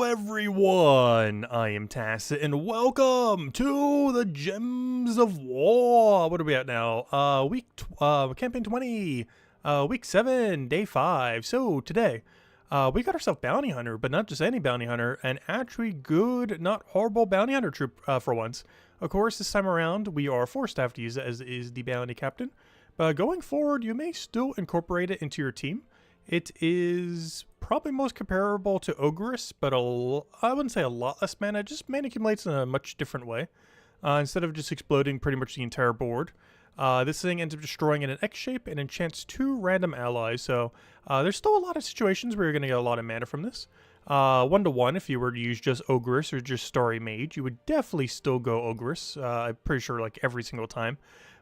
everyone, I am Tacit, and welcome to the Gems of War. What are we at now? Campaign 20, week 7, day 5. So today, we got ourselves Bounty Hunter, but not just any Bounty Hunter, an actually good, not horrible Bounty Hunter troop for once. Of course, this time around, we are forced to have to use it as is the Bounty Captain. But going forward, you may still incorporate it into your team. It is probably most comparable to Ogress, but I wouldn't say a lot less mana. It just mana accumulates in a much different way. Instead of just exploding pretty much the entire board, this thing ends up destroying in an X shape and enchants 2 random allies. So there's still a lot of situations where you're going to get a lot of mana from this. 1-to-1, if you were to use just Ogress or just Starry Mage, you would definitely still go Ogress. I'm pretty sure like every single time.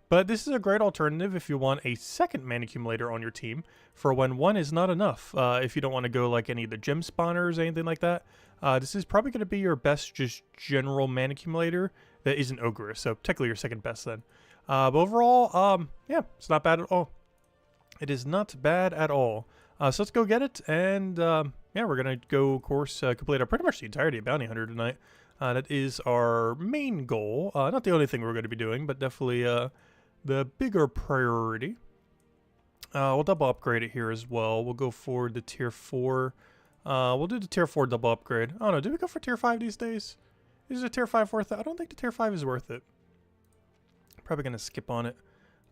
But this is a great alternative if you want a second mana accumulator on your team for when one is not enough. If you don't want to go like any of the gem spawners or anything like that, this is probably going to be your best just general mana accumulator that isn't Ogress. So technically your second best then. But overall, yeah, it's not bad at all. It is not bad at all. So let's go get it. And yeah, we're going to go, of course, complete our pretty much the entirety of Bounty Hunter tonight. That is our main goal. Not the only thing we're going to be doing, but definitely the bigger priority. We'll double upgrade it here as well. We'll go for the tier 4. We'll do the tier 4 double upgrade. I don't know, do we go for tier 5 these days? Is a tier 5 worth it? I don't think the tier 5 is worth it. Probably going to skip on it.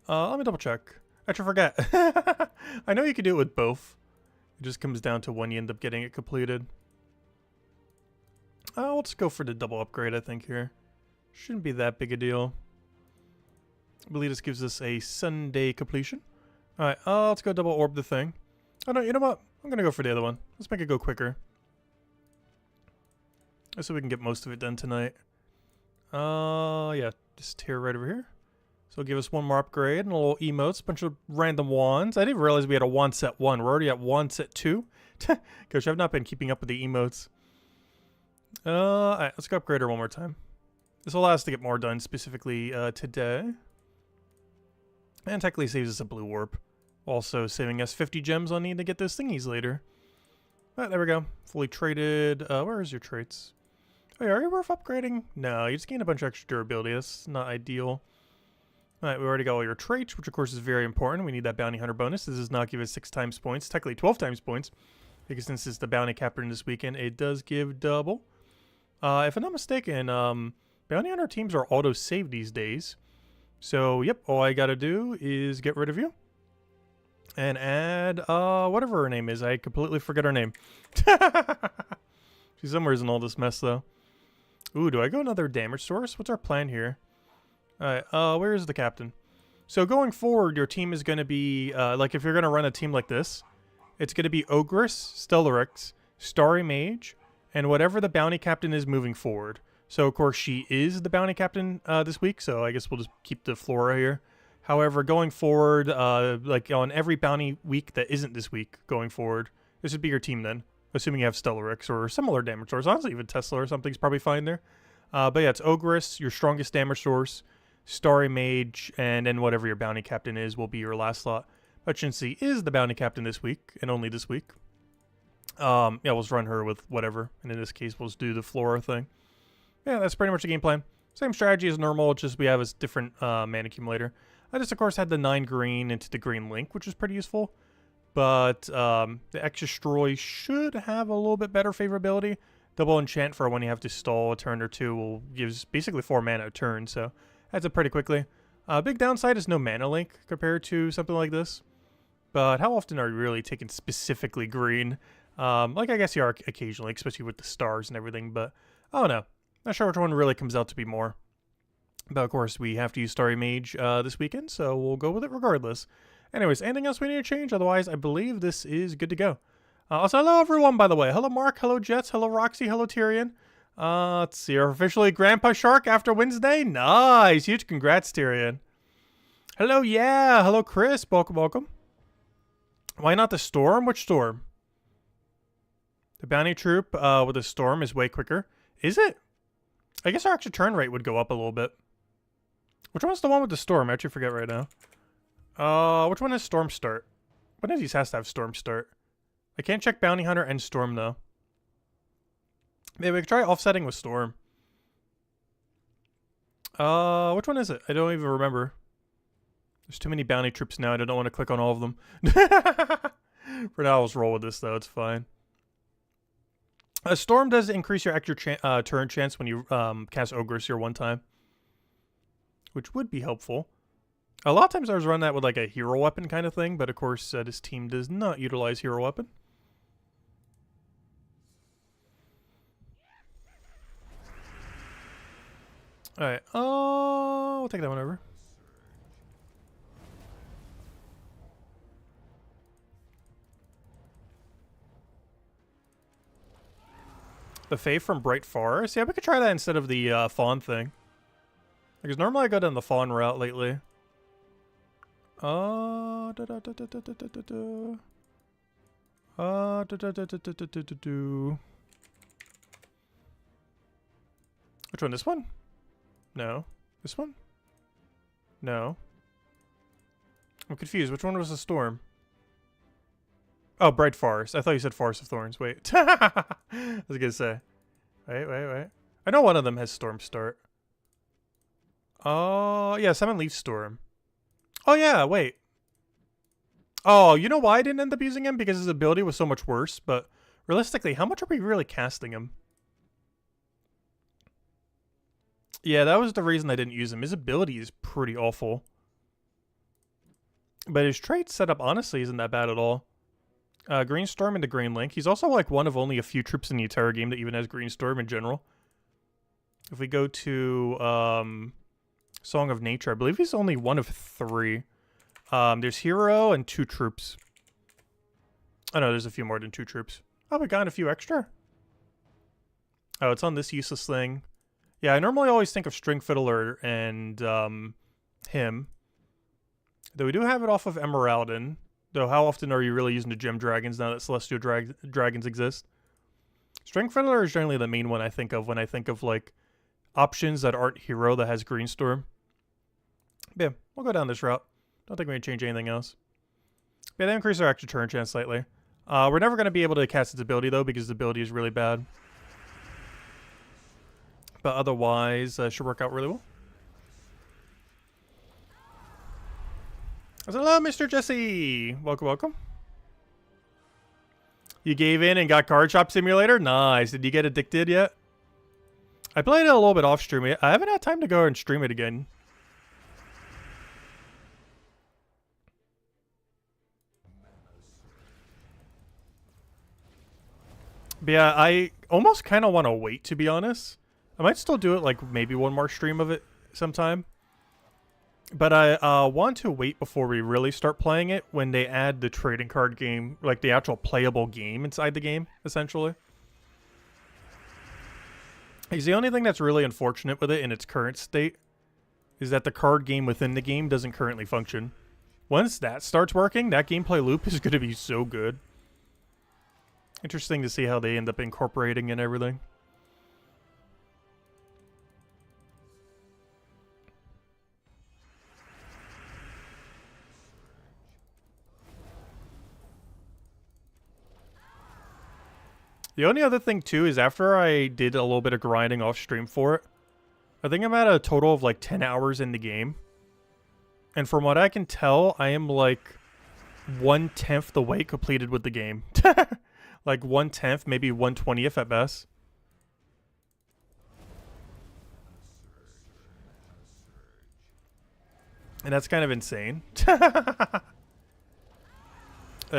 Let me double check. Actually, forget. I know you can do it with both. It just comes down to when you end up getting it completed. Let's go for the double upgrade, I think, here. Shouldn't be that big a deal. I believe this gives us a Sunday completion. Alright, let's go double orb the thing. Oh no, you know what? I'm gonna go for the other one. Let's make it go quicker. So we can get most of it done tonight. Yeah, this tier right over here. So it'll give us one more upgrade and a little emotes, a bunch of random wands. I didn't even realize we had a wand set 1. We're already at wand set 2. Gosh, I've not been keeping up with the emotes. Alright, let's go upgrade her one more time. This will allow us to get more done, specifically today. And technically saves us a blue warp. Also saving us 50 gems on needing to get those thingies later. But there we go. Fully traded. Where is your traits? Oh, are you worth upgrading? No, you just gain a bunch of extra durability. That's not ideal. Alright, we already got all your traits, which of course is very important. We need that bounty hunter bonus. This does not give us 6 times points. Technically 12 times points. Because since it's the bounty captain this weekend, it does give double. If I'm not mistaken, bounty hunter teams are auto-save these days. So, yep, all I gotta do is get rid of you. And add, whatever her name is. I completely forget her name. She's somewhere in all this mess, though. Ooh, do I go another damage source? What's our plan here? Alright, where is the captain? So, going forward, your team is gonna be, like, if you're gonna run a team like this, it's gonna be Ogress, Stellarix, Starry Mage, and whatever the bounty captain is moving forward. So, of course, she is the bounty captain this week, so I guess we'll just keep the Flora here. However, going forward, like on every bounty week that isn't this week going forward, this would be your team then, assuming you have Stellarix or similar damage source. Honestly, even Tesla or something's probably fine there. But yeah, it's Ogress, your strongest damage source, Starry Mage, and then whatever your bounty captain is will be your last slot. But Shinsi is the bounty captain this week, and only this week. Yeah, we'll just run her with whatever, and in this case, we'll just do the Flora thing. Yeah, that's pretty much the game plan. Same strategy as normal, just we have a different mana accumulator. I just, of course, had the 9 green into the green link, which is pretty useful. But the X-Destroy should have a little bit better favorability. Double enchant for when you have to stall a turn or two will gives basically 4 mana a turn, so adds up pretty quickly. Big downside is no mana link compared to something like this. But how often are you really taking specifically green? Like I guess you are occasionally, especially with the stars and everything, but I don't know. Not sure which one really comes out to be more. But of course, we have to use Starry Mage this weekend, so we'll go with it regardless. Anyways, anything else we need to change? Otherwise, I believe this is good to go. Also, hello everyone, by the way. Hello Mark, hello Jets, hello Roxy, hello Tyrion. Let's see, you're officially Grandpa Shark after Wednesday? Nice! Huge congrats, Tyrion. Hello, yeah! Hello Chris, welcome, welcome. Why not the Storm? Which Storm? The Bounty Troop with the Storm is way quicker. Is it? I guess our extra turn rate would go up a little bit. Which one's the one with the Storm? I actually forget right now. Which one has Storm start? One of these has to have Storm start. I can't check Bounty Hunter and Storm, though. Maybe we could try offsetting with Storm. Which one is it? I don't even remember. There's too many bounty troops now, and I don't want to click on all of them. For now, I'll just roll with this, though. It's fine. A Storm does increase your extra turn chance when you cast Ogres here one time, which would be helpful. A lot of times I was running that with like a hero weapon kind of thing, but of course this team does not utilize hero weapon. Alright, we'll take that one over. The Fae from Bright Forest? Yeah, we could try that instead of the Fawn thing. Because normally I go down the Fawn route lately. Which one? This one? No. This one? No. I'm confused. Which one was the Storm? Oh, Bright Forest. I thought you said Forest of Thorns. Wait. I was gonna say. Wait. I know one of them has Storm Start. Oh, yeah, Summon Leaf Storm. Oh, yeah, wait. Oh, you know why I didn't end up using him? Because his ability was so much worse, but realistically, how much are we really casting him? Yeah, that was the reason I didn't use him. His ability is pretty awful. But his trait setup, honestly, isn't that bad at all. Green Storm into Green Link. He's also like one of only a few troops in the entire game that even has Green Storm in general. If we go to Song of Nature, I believe he's only one of 3. There's Hero and 2 troops. Oh no, there's a few more than 2 troops. Oh, we got a few extra. Oh, it's on this useless thing. Yeah, I normally always think of String Fiddler and him. Though we do have it off of Emeraldin. Though how often are you really using the Gem Dragons now that Celestial Dragons exist? String Fiddler is generally the main one I think of when I think of like options that aren't Hero that has Green Storm. But yeah, we'll go down this route. Don't think we're going to change anything else. Yeah, they increase our extra turn chance slightly. We're never going to be able to cast its ability though because the ability is really bad. But otherwise, should work out really well. Hello, Mr. Jesse. Welcome, welcome. You gave in and got Card Shop Simulator? Nice. Did you get addicted yet? I played it a little bit off stream. I haven't had time to go and stream it again. But yeah, I almost kind of want to wait, to be honest. I might still do it, like, maybe one more stream of it sometime. But I want to wait before we really start playing it when they add the trading card game, like the actual playable game inside the game, essentially. Because the only thing that's really unfortunate with it in its current state is that the card game within the game doesn't currently function. Once that starts working, that gameplay loop is going to be so good. Interesting to see how they end up incorporating and everything. The only other thing, too, is after I did a little bit of grinding off stream for it, I think I'm at a total of like 10 hours in the game. And from what I can tell, I am like 1/10 the way completed with the game. Like 1/10, maybe 1/20th at best. And that's kind of insane. That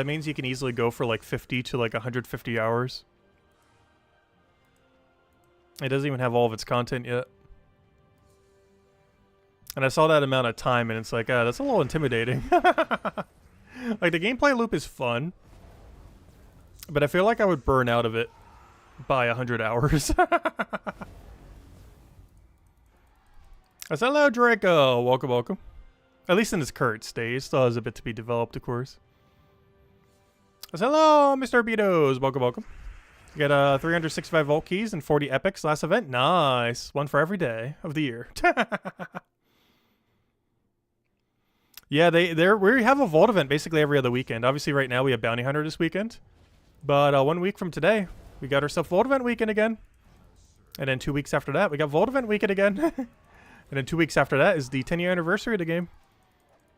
means you can easily go for like 50 to like 150 hours. It doesn't even have all of its content yet. And I saw that amount of time and it's like, that's a little intimidating. Like, the gameplay loop is fun. But I feel like I would burn out of it by 100 hours. I said, hello, Draco. Welcome, welcome. At least in its current state. It still has a bit to be developed, of course. I said, hello, Mr. Beatos. Welcome, welcome. You got 365 Vault Keys and 40 Epics last event. Nice. One for every day of the year. Yeah, we have a Vault event basically every other weekend. Obviously, right now we have Bounty Hunter this weekend. But 1 week from today, we got ourselves Vault event weekend again. And then 2 weeks after that, we got Vault Event Weekend again. And then 2 weeks after that is the 10-year anniversary of the game.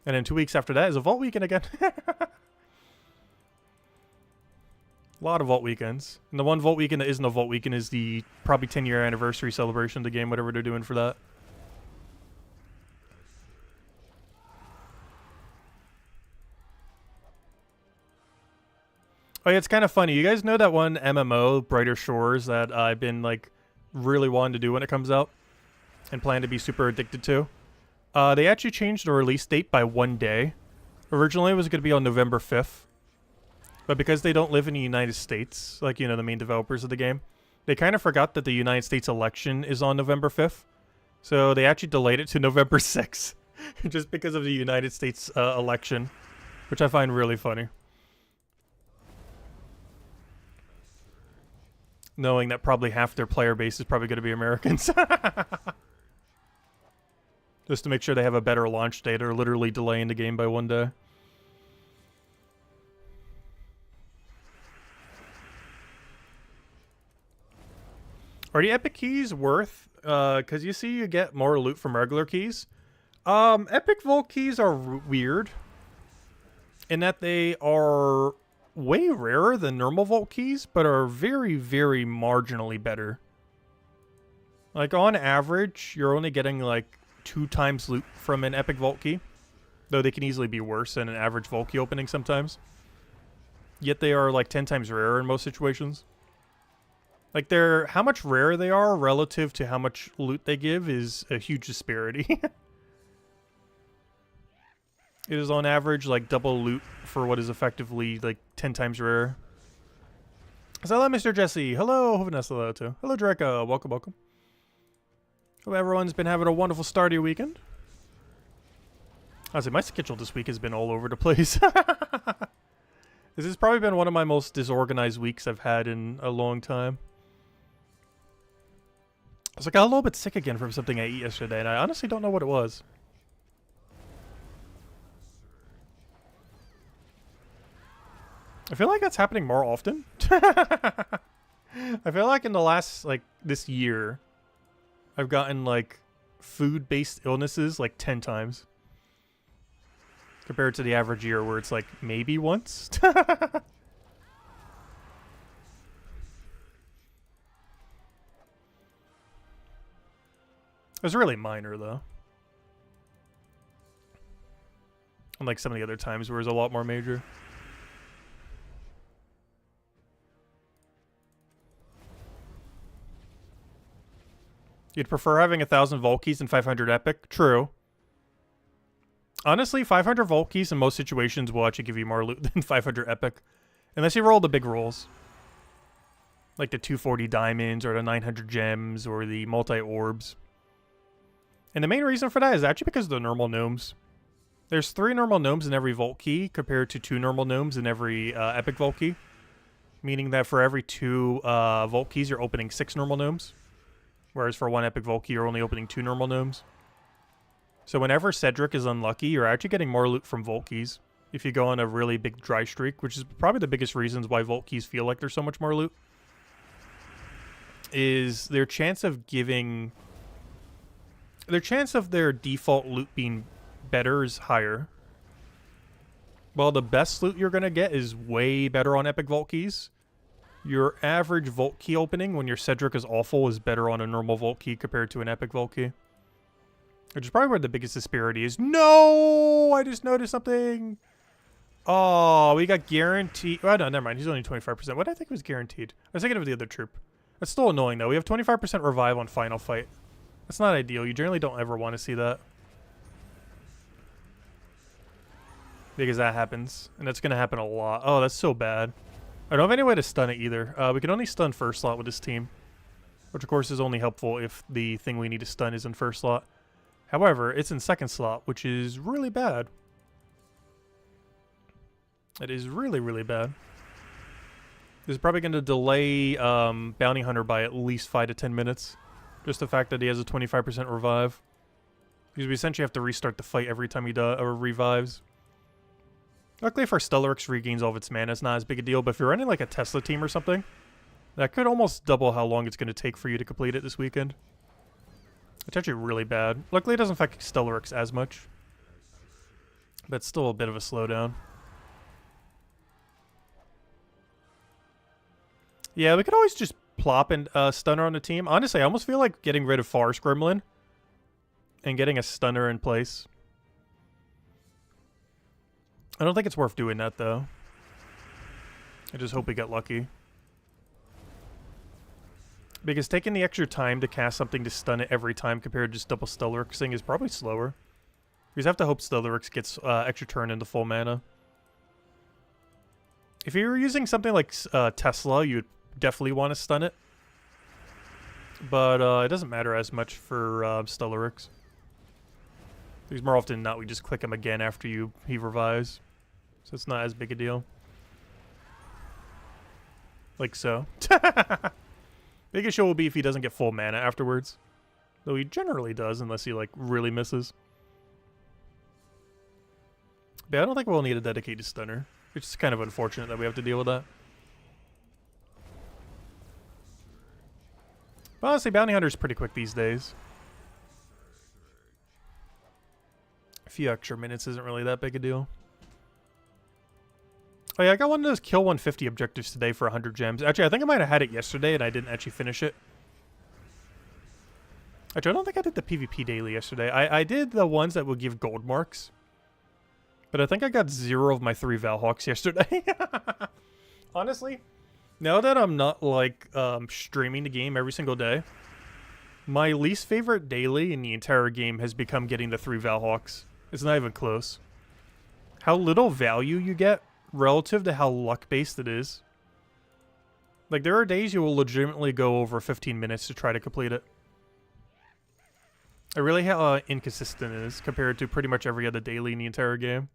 And then 2 weeks after that is a Vault Weekend again. A lot of Vault Weekends. And the one Vault Weekend that isn't a Vault Weekend is the probably 10-year anniversary celebration of the game, whatever they're doing for that. Oh yeah, it's kind of funny. You guys know that one MMO, Brighter Shores, that I've been like really wanting to do when it comes out and plan to be super addicted to? They actually changed the release date by 1 day. Originally, it was going to be on November 5th. But because they don't live in the United States, like, you know, the main developers of the game, they kind of forgot that the United States election is on November 5th. So they actually delayed it to November 6th. Just because of the United States election. Which I find really funny. Knowing that probably half their player base is probably going to be Americans. Just to make sure they have a better launch date, or literally delaying the game by 1 day. Are the epic keys worth? Because you see you get more loot from regular keys. Epic vault keys are weird. In that they are way rarer than normal vault keys, but are very, very marginally better. Like, on average, you're only getting, like, 2 times loot from an epic vault key. Though they can easily be worse than an average vault key opening sometimes. Yet they are, like, 10 times rarer in most situations. Like, how much rarer they are relative to how much loot they give is a huge disparity. It is on average like double loot for what is effectively like 10 times rarer. So hello, Mr. Jesse. Hello, Vanessa. Hello too. Hello, Draco. Welcome, welcome. Hope everyone's been having a wonderful start of your weekend. Honestly, my schedule this week has been all over the place. This has probably been one of my most disorganized weeks I've had in a long time. I was like, I got a little bit sick again from something I ate yesterday, and I honestly don't know what it was. I feel like that's happening more often. I feel like in the last, like, this year, I've gotten, like, food-based illnesses, like, 10 times. Compared to the average year where it's, like, maybe once. It was really minor, though. Unlike some of the other times where it was a lot more major. You'd prefer having 1,000 vault keys and 500 epic? True. Honestly, 500 vault keys in most situations will actually give you more loot than 500 epic. Unless you roll the big rolls. Like the 240 diamonds, or the 900 gems, or the multi-orbs. And the main reason for that is actually because of the normal gnomes. There's 3 normal gnomes in every vault key, compared to 2 normal gnomes in every epic vault key. Meaning that for every 2 vault keys, you're opening 6 normal gnomes. Whereas for 1 epic vault key, you're only opening 2 normal gnomes. So whenever Cedric is unlucky, you're actually getting more loot from vault keys. If you go on a really big dry streak, which is probably the biggest reasons why vault keys feel like there's so much more loot. Is their chance of giving... Their chance of their default loot being better is higher. While the best loot you're going to get is way better on epic vault keys. Your average vault key opening when your Cedric is awful is better on a normal vault key compared to an epic vault key. Which is probably where the biggest disparity is. No! I just noticed something! Oh, we got guaranteed... Oh, no, never mind. He's only 25%. What did I think was guaranteed? I was thinking of the other troop. That's still annoying, though. We have 25% revive on final fight. That's not ideal. You generally don't ever want to see that. Because that happens. And that's going to happen a lot. Oh, that's so bad. I don't have any way to stun it either. We can only stun first slot with this team. Which, of course, is only helpful if the thing we need to stun is in first slot. However, it's in second slot, which is really bad. It is really, really bad. This is probably going to delay Bounty Hunter by at least 5 to 10 minutes. Just the fact that he has a 25% revive. Because we essentially have to restart the fight every time he revives. Luckily for Stellarix regains all of its mana, it's not as big a deal, but if you're running like a Tesla team or something, That could almost double how long it's going to take for you to complete it this weekend. It's actually really bad. Luckily, it doesn't affect Stellaryx as much. But it's still a bit of a slowdown. Yeah, we could always just plop and stunner on the team. Honestly, I almost feel like getting rid of Forest Gremlin and getting a stunner in place. I don't think it's worth doing that, though. I just hope we get lucky. Because taking the extra time to cast something to stun it every time compared to just double Stellaryxing is probably slower. You just have to hope Stellaryx gets extra turn into full mana. If you were using something like Tesla, you'd definitely want to stun it. But it doesn't matter as much for Stellaryx. Because more often than not, we just click him again after he revives. So it's not as big a deal. Like so. Big issue will be if he doesn't get full mana afterwards. Though he generally does, unless he like really misses. But I don't think we'll need a dedicated stunner. It's just kind of unfortunate that we have to deal with that. But honestly, Bounty Hunter's pretty quick these days. A few extra minutes isn't really that big a deal. Oh yeah, I got one of those kill 150 objectives today for 100 gems. Actually, I think I might have had it yesterday and I didn't actually finish it. Actually, I don't think I did the PvP daily yesterday. I did the ones that would give gold marks. But I think I got 0 of my 3 Valhawks yesterday. Honestly, now that I'm not like streaming the game every single day, my least favorite daily in the entire game has become getting the 3 Valhawks. It's not even close. How little value you get relative to how luck-based it is. Like, there are days you will legitimately go over 15 minutes to try to complete it. I really how inconsistent it is compared to pretty much every other daily in the entire game.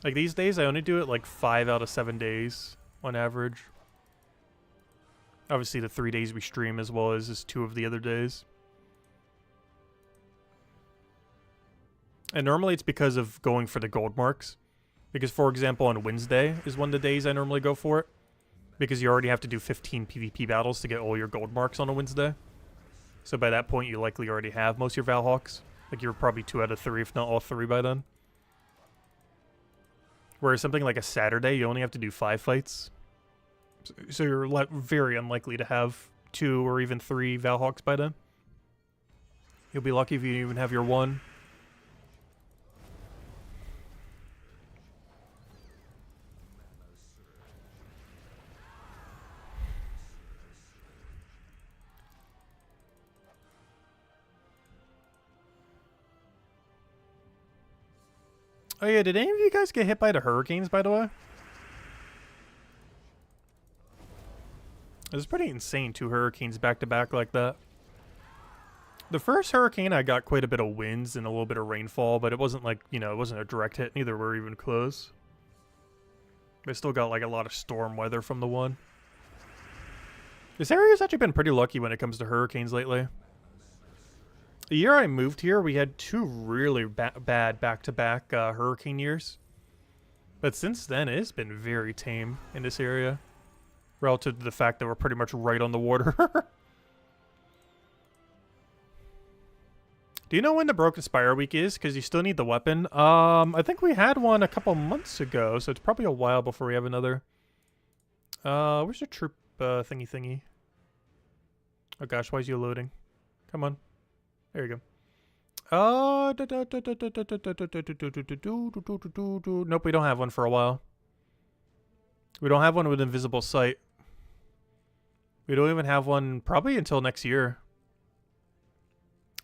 Like, these days, I only do it like 5 out of 7 days on average. Obviously, the 3 days we stream as well as 2 of the other days. And normally it's because of going for the gold marks. Because, for example, on Wednesday is one of the days I normally go for it. Because you already have to do 15 PvP battles to get all your gold marks on a Wednesday. So by that point, you likely already have most of your Valhawks. Like, you're probably 2 out of 3, if not all 3 by then. Whereas something like a Saturday, you only have to do 5 fights. So you're very unlikely to have 2 or even 3 Valhawks by then. You'll be lucky if you even have your 1. Oh yeah, did any of you guys get hit by the hurricanes, by the way? It was pretty insane, 2 hurricanes back-to-back like that. The first hurricane, I got quite a bit of winds and a little bit of rainfall, but it wasn't like, you know, it wasn't a direct hit. Neither were even close. I still got like a lot of storm weather from the one. This area's actually been pretty lucky when it comes to hurricanes lately. The year I moved here, we had 2 really bad back-to-back hurricane years. But since then, it's been very tame in this area. Relative to the fact that we're pretty much right on the water. Do you know when the Broken Spire week is? Because you still need the weapon. I think we had one a couple months ago, so it's probably a while before we have another. Where's your troop thingy? Oh gosh, why is you loading? Come on. There you go. Nope, we don't have one for a while. We don't have one with Invisible Sight. We don't even have one probably until next year.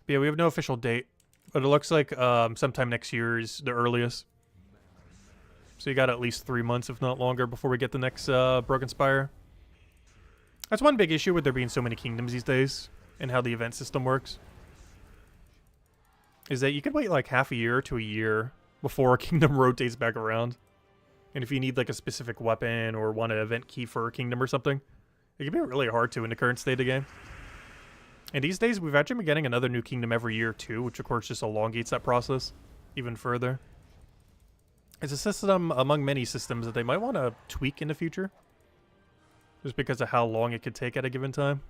But yeah, we have no official date. But it looks like sometime next year is the earliest. So you got at least 3 months, if not longer, before we get the next Broken Spire. That's one big issue with there being so many kingdoms these days, and how the event system works. Is that you can wait like half a year to a year before a kingdom rotates back around. And if you need like a specific weapon or want an event key for a kingdom or something, it can be really hard to in the current state of the game. And these days, we've actually been getting another new kingdom every year too, which of course just elongates that process even further. It's a system among many systems that they might want to tweak in the future. Just because of how long it could take at a given time.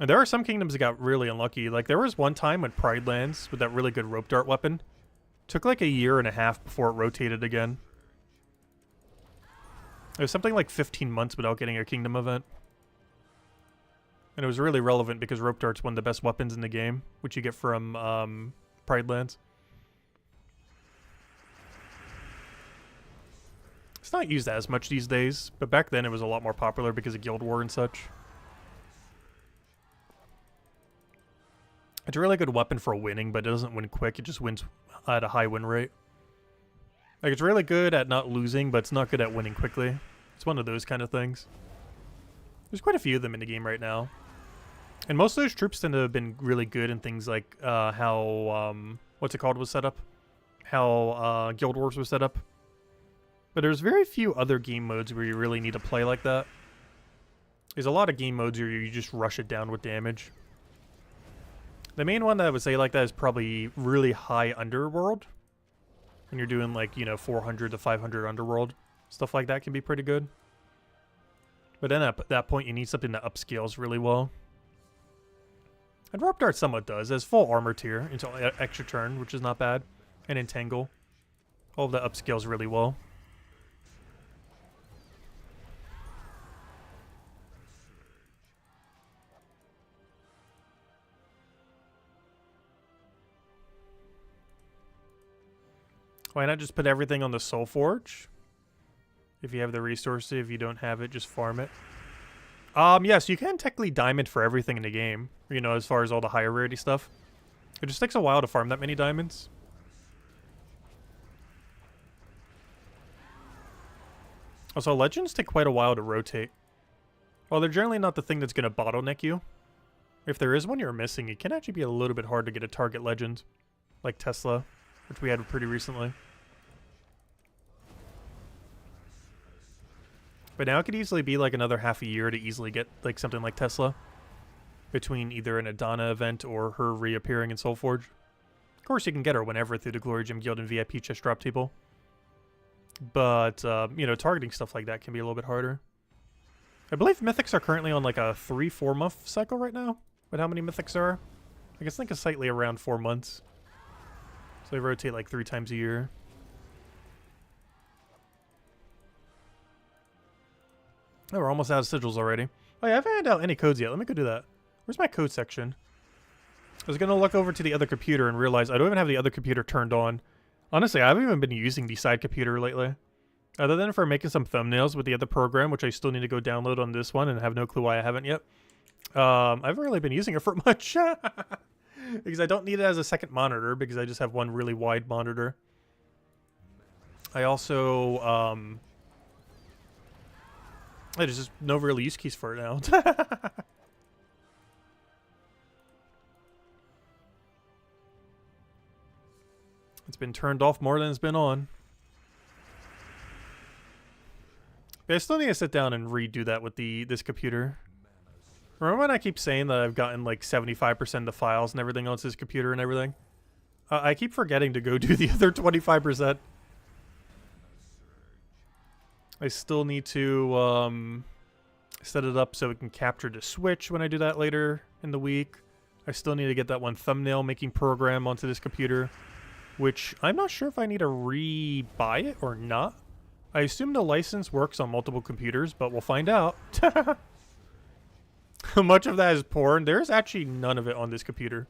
And there are some kingdoms that got really unlucky. Like, there was one time when Pride Lands, with that really good rope dart weapon, took like a year and a half before it rotated again. It was something like 15 months without getting a kingdom event. And it was really relevant because rope dart's one of the best weapons in the game, which you get from Pride Lands. It's not used as much these days, but back then it was a lot more popular because of Guild War and such. It's a really good weapon for winning, but it doesn't win quick. It just wins at a high win rate. Like, it's really good at not losing, but it's not good at winning quickly. It's one of those kind of things. There's quite a few of them in the game right now. And most of those troops tend to have been really good in things like how, what's it called was set up? How Guild Wars was set up. But there's very few other game modes where you really need to play like that. There's a lot of game modes where you just rush it down with damage. The main one that I would say like that is probably really high Underworld. When you're doing like, you know, 400 to 500 Underworld. Stuff like that can be pretty good. But then at that point you need something that upscales really well. And Rope Dart somewhat does. It has full armor tier until extra turn, which is not bad. And Entangle. All of that upscales really well. Why not just put everything on the Soul Forge? If you have the resources, if you don't have it, just farm it. Yes, you can technically diamond for everything in the game. You know, as far as all the higher rarity stuff. It just takes a while to farm that many diamonds. Also, legends take quite a while to rotate. While they're generally not the thing that's going to bottleneck you. If there is one you're missing, it can actually be a little bit hard to get a target legend. Like Tesla, which we had pretty recently. But now it could easily be like another half a year to easily get like something like Tesla. Between either an Adana event or her reappearing in Soulforge. Of course you can get her whenever through the Glory Gem Guild and VIP chest drop table. But, you know, targeting stuff like that can be a little bit harder. I believe Mythics are currently on like a 3-4 month cycle right now. With how many Mythics there are. I guess think it's slightly around 4 months. So they rotate like 3 times a year. Oh, we're almost out of sigils already. Oh yeah, I haven't handed out any codes yet. Let me go do that. Where's my code section? I was going to look over to the other computer and realize I don't even have the other computer turned on. Honestly, I haven't even been using the side computer lately. Other than for making some thumbnails with the other program, which I still need to go download on this one and have no clue why I haven't yet. I haven't really been using it for much. Because I don't need it as a second monitor because I just have one really wide monitor. I also, there's just no real use case for it now. It's been turned off more than it's been on. But I still need to sit down and redo that with this computer. Remember when I keep saying that I've gotten like 75% of the files and everything on this computer and everything? I keep forgetting to go do the other 25%. I still need to set it up so it can capture the switch when I do that later in the week. I still need to get that one thumbnail making program onto this computer, which I'm not sure if I need to re-buy it or not. I assume the license works on multiple computers, but we'll find out. How much of that is porn? There's actually none of it on this computer.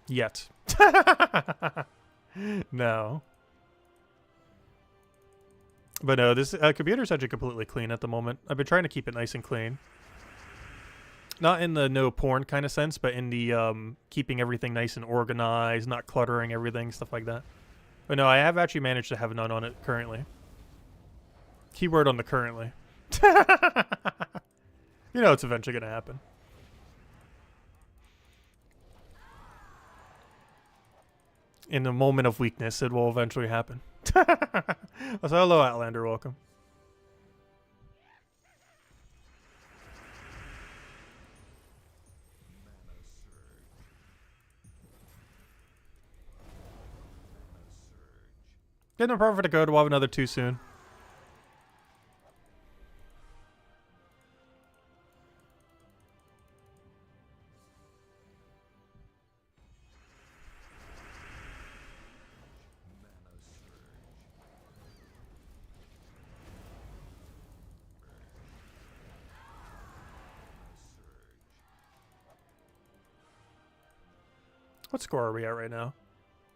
Yet. No. But no, this computer's actually completely clean at the moment. I've been trying to keep it nice and clean. Not in the no porn kind of sense, but in the keeping everything nice and organized, not cluttering everything, stuff like that. But no, I have actually managed to have none on it currently. Keyword on the currently. You know it's eventually going to happen. In a moment of weakness, it will eventually happen. So hello, Outlander. Welcome. Getting a perfect to go. We'll have another 2 soon. What score are we at right now?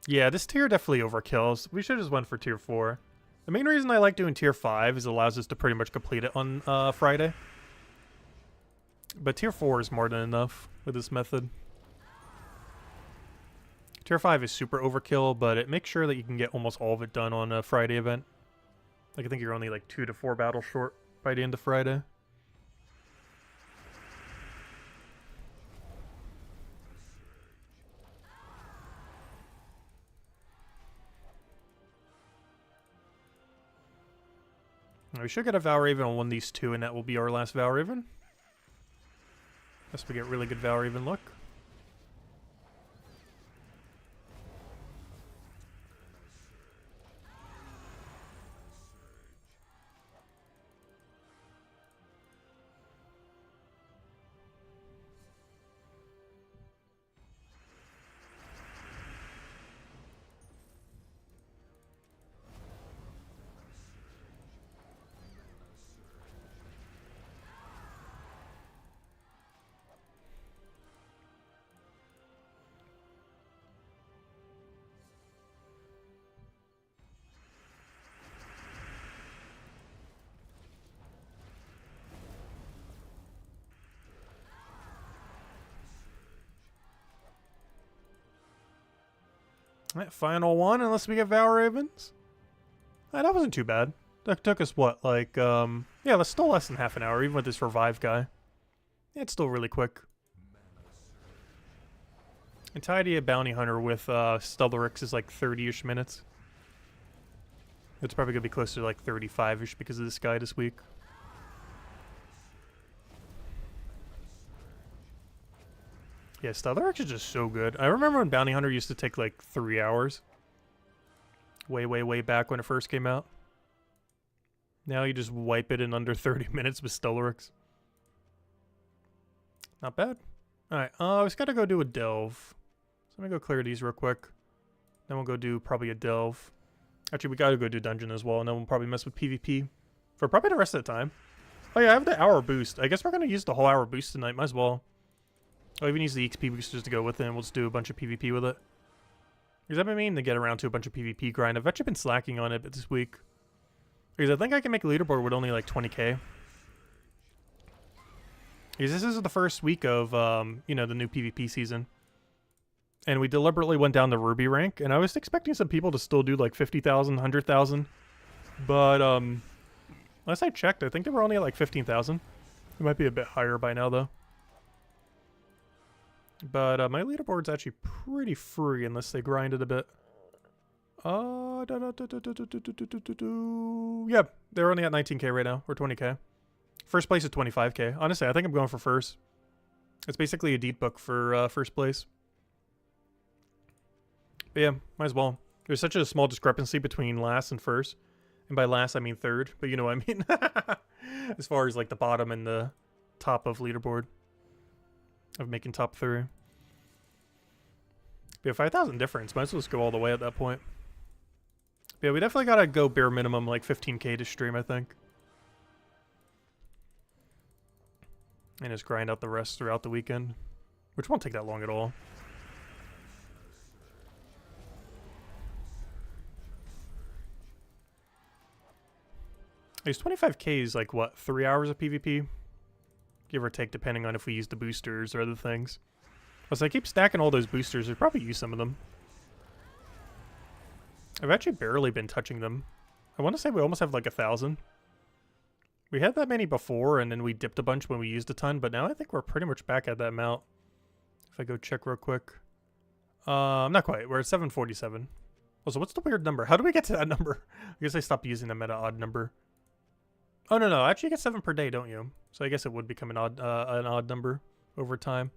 Yeah, this tier definitely overkills. We should have just went for tier 4. The main reason I like doing tier 5 is it allows us to pretty much complete it on Friday. But tier 4 is more than enough with this method. Tier 5 is super overkill, but it makes sure that you can get almost all of it done on a Friday event. Like, I think you're only like 2 to 4 battles short by the end of Friday. We should get a Valraven on one of these 2, and that will be our last Valraven. Unless we get really good Valraven luck. Alright, final one, unless we get Valravens. That wasn't too bad. That took us, what, like, yeah, that's still less than half an hour, even with this revive guy. Yeah, it's still really quick. And tidy a bounty hunter with Stellaryx is like 30-ish minutes. It's probably going to be closer to like 35-ish because of this guy this week. Yeah, Stellaryx is just so good. I remember when Bounty Hunter used to take like 3 hours. Way, way, way back when it first came out. Now you just wipe it in under 30 minutes with Stellaryx. Not bad. Alright, we just gotta go do a delve. So let me go clear these real quick. Then we'll go do probably a delve. Actually, we gotta go do dungeon as well, and then we'll probably mess with PvP for probably the rest of the time. Oh yeah, I have the hour boost. I guess we're gonna use the whole hour boost tonight. Might as well. I'll even use the XP boosters to go with it, and we'll just do a bunch of PvP with it. Because I've been meaning to get around to a bunch of PvP grind. I've actually been slacking on it this week. Because I think I can make a leaderboard with only like 20k. Because this is the first week of, you know, the new PvP season. And we deliberately went down the Ruby rank, and I was expecting some people to still do like 50,000, 100,000. But, last I checked, I think they were only at like 15,000. It might be a bit higher by now, though. But my leaderboard's actually pretty free unless they grind it a bit. Yeah, they're only at 19k right now, or 20k. First place is 25k. Honestly, I think I'm going for first. It's basically a deep book for first place. But yeah, might as well. There's such a small discrepancy between last and first. And by last, I mean third. But you know what I mean. As far as like the bottom and the top of leaderboard. Of making top 3. But yeah, 5,000 difference. Might as well just go all the way at that point. But yeah, we definitely gotta go bare minimum like 15k to stream, I think. And just grind out the rest throughout the weekend. Which won't take that long at all. These 25k is like, what, 3 hours of PvP? Give or take, depending on if we use the boosters or other things. Plus, I keep stacking all those boosters. I'd probably use some of them. I've actually barely been touching them. I want to say we almost have like 1,000. We had that many before, and then we dipped a bunch when we used a ton, but now I think we're pretty much back at that amount. If I go check real quick. Not quite. We're at 747. Also, what's the weird number? How do we get to that number? I guess I stopped using them at an odd number. Oh, no. Actually, you get 7 per day, don't you? So I guess it would become an odd number over time.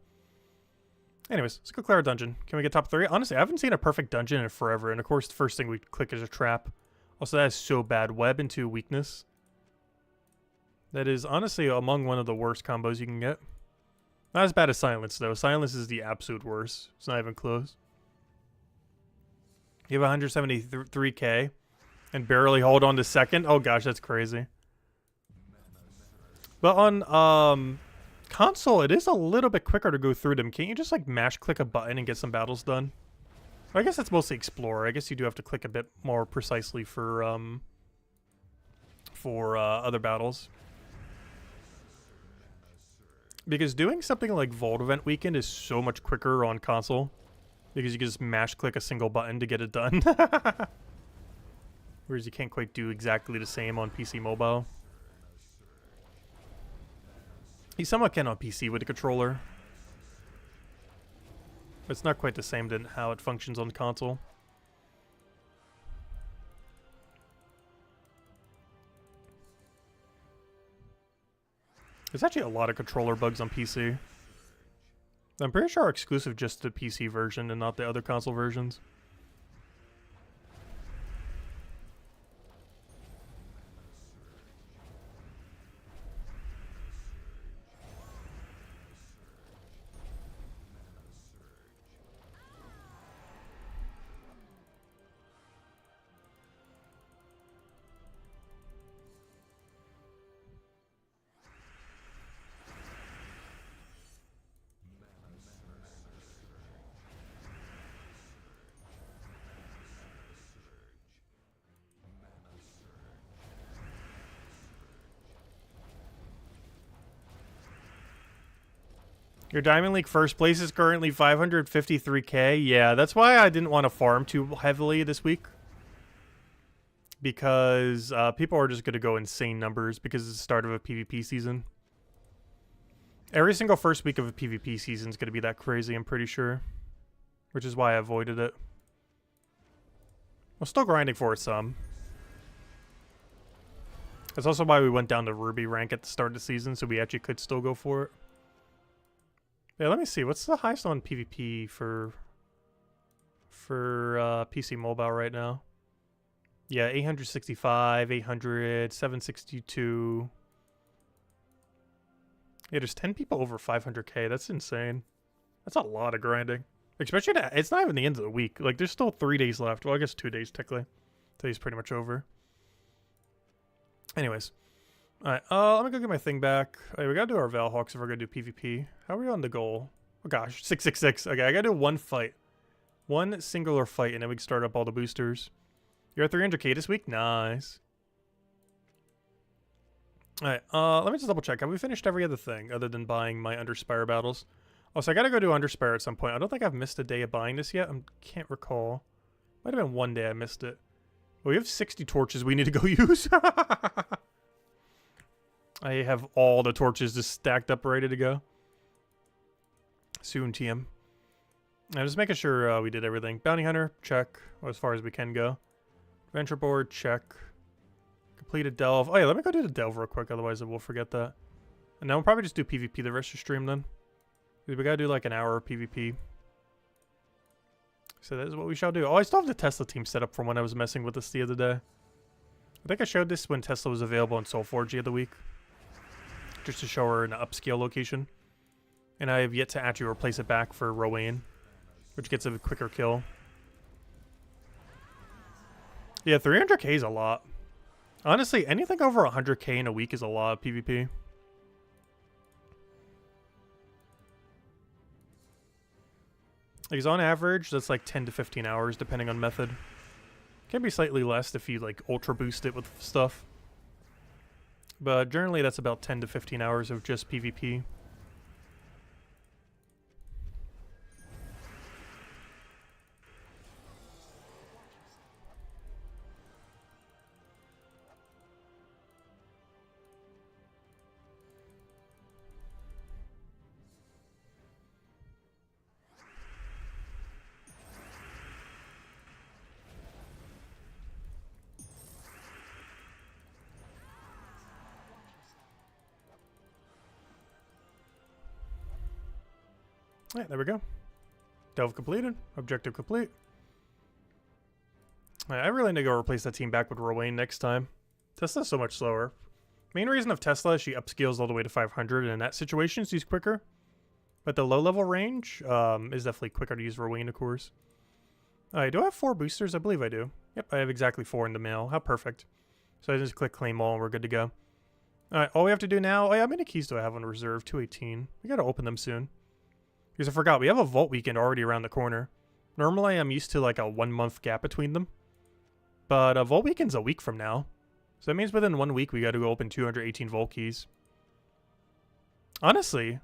Anyways, let's go clear a dungeon. Can we get top 3? Honestly, I haven't seen a perfect dungeon in forever. And of course, the first thing we click is a trap. Also, that is so bad. Web into weakness. That is honestly among one of the worst combos you can get. Not as bad as Silence, though. Silence is the absolute worst. It's not even close. You have 173k and barely hold on to second. Oh gosh, that's crazy. But on console, it is a little bit quicker to go through them. Can't you just like mash click a button and get some battles done? I guess that's mostly Explorer. I guess you do have to click a bit more precisely for other battles. Because doing something like Vault Event Weekend is so much quicker on console. Because you can just mash click a single button to get it done. Whereas you can't quite do exactly the same on PC Mobile. You somewhat can on PC with a controller. But it's not quite the same than how it functions on console. There's actually a lot of controller bugs on PC. I'm pretty sure are exclusive just to the PC version and not the other console versions. Your Diamond League first place is currently 553k. Yeah, that's why I didn't want to farm too heavily this week. Because people are just going to go insane numbers because it's the start of a PvP season. Every single first week of a PvP season is going to be that crazy, I'm pretty sure. Which is why I avoided it. I'm still grinding for it some. That's also why we went down to Ruby rank at the start of the season, so we actually could still go for it. Yeah, let me see. What's the highest on PvP for PC Mobile right now? Yeah, 865, 800, 762. Yeah, there's 10 people over 500k. That's insane. That's a lot of grinding. Especially that it's not even the end of the week. Like, there's still 3 days left. Well, I guess 2 days, technically. Today's pretty much over. Anyways. Alright, let me go get my thing back. Alright, we gotta do our Valhawks if we're gonna do PvP. How are we on the goal? Oh gosh, 666. Okay, I gotta do one fight. One singular fight, and then we can start up all the boosters. You're at 300k this week? Nice. Alright, let me just double check. Have we finished every other thing other than buying my Underspire battles? Oh, so I gotta go do Underspire at some point. I don't think I've missed a day of buying this yet. I can't recall. Might have been one day I missed it. Well, we have 60 torches we need to go use. I have all the torches just stacked up ready to go. Soon, TM. I'm just making sure we did everything. Bounty Hunter, check. Well, as far as we can go. Adventure Board, check. Completed Delve. Oh yeah, let me go do the Delve real quick, otherwise I will forget that. And then we'll probably just do PvP the rest of the stream then. We gotta do like an hour of PvP. So that is what we shall do. Oh, I still have the Tesla team set up from when I was messing with this the other day. I think I showed this when Tesla was available in Soulforge the other week. Just to show her an upscale location. And I have yet to actually replace it back for Rowan, which gets a quicker kill. Yeah, 300k is a lot. Honestly, anything over 100k in a week is a lot of PvP. Because on average, that's like 10 to 15 hours, depending on method. Can be slightly less if you like ultra boost it with stuff. But generally, that's about 10 to 15 hours of just PvP. Yeah, there we go. Delve completed. Objective complete. I really need to go replace that team back with Rowan next time. Tesla's so much slower. Main reason of Tesla is she upscales all the way to 500, and in that situation she's quicker. But the low level range is definitely quicker to use Rowan, of course. Alright, do I have 4 boosters? I believe I do. Yep, I have exactly 4 in the mail. How perfect. So I just click claim all and we're good to go. Alright, all we have to do now... Oh yeah, how many keys do I have on reserve? 218. We gotta open them soon. Because I forgot, we have a vault weekend already around the corner. Normally I'm used to like a 1 month gap between them. But vault weekend's a week from now. So that means within 1 week we gotta go open 218 vault keys. Honestly...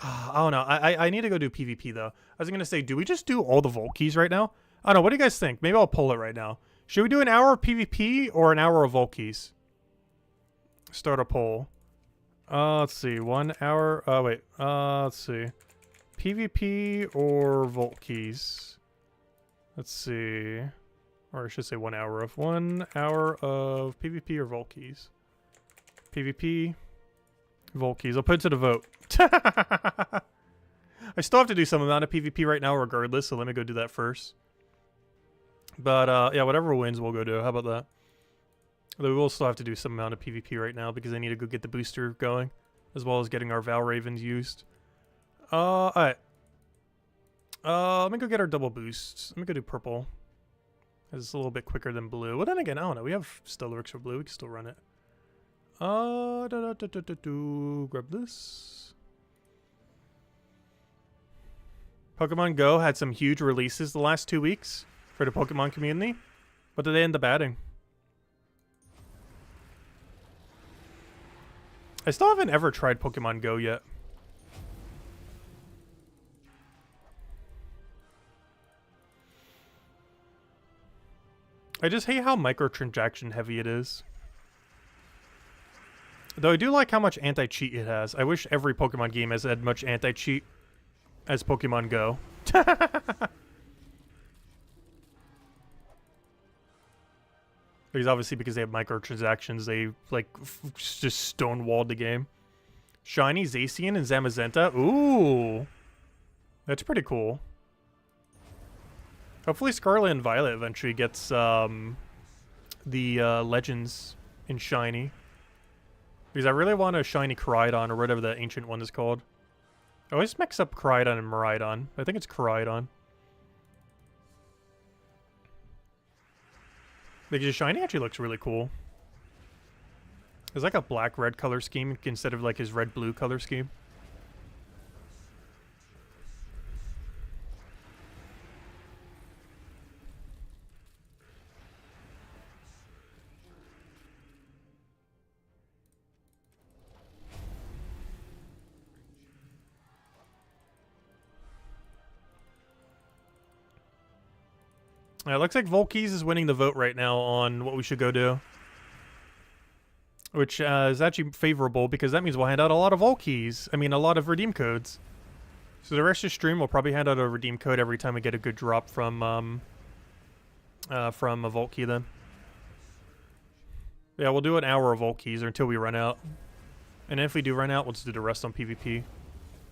I don't know. I need to go do PvP though. I was gonna say, do we just do all the vault keys right now? I don't know. What do you guys think? Maybe I'll pull it right now. Should we do an hour of PvP or an hour of vault keys? Start a poll. Let's see. 1 hour. Wait. Let's see. PvP or vault keys? Let's see. Or I should say 1 hour of PvP or vault keys. PvP. Vault keys. I'll put it to the vote. I still have to do some amount of PvP right now regardless, so let me go do that first. But, yeah, whatever wins, we'll go do. How about that? Although we will still have to do some amount of PvP right now because I need to go get the booster going, as well as getting our Val Ravens used. Alright. Let me go get our double boosts. Let me go do purple. It's a little bit quicker than blue. Well, then again, I don't know. We have Stellarix for blue. We can still run it. Grab this. Pokemon Go had some huge releases the last 2 weeks for the Pokemon community. What did they end up adding? I still haven't ever tried Pokemon Go yet. I just hate how microtransaction heavy it is. Though I do like how much anti-cheat it has. I wish every Pokemon game has had much anti-cheat as Pokemon Go. Because obviously because they have microtransactions, they like just stonewalled the game. Shiny, Zacian, and Zamazenta. Ooh. That's pretty cool. Hopefully Scarlet and Violet eventually gets the Legends in Shiny. Because I really want a Shiny Koraidon, or whatever the ancient one is called. I always mix up Koraidon and Miraidon. I think it's Koraidon. Because Shiny actually looks really cool. It's like a black-red color scheme instead of like his red-blue color scheme. It looks like Volkeys is winning the vote right now on what we should go do. Which is actually favorable because that means we'll hand out a lot of Volkeys. I mean, a lot of redeem codes. So the rest of the stream will probably hand out a redeem code every time we get a good drop from a Volkey then. Yeah, we'll do an hour of Volkeys or until we run out. And if we do run out, we'll just do the rest on PvP.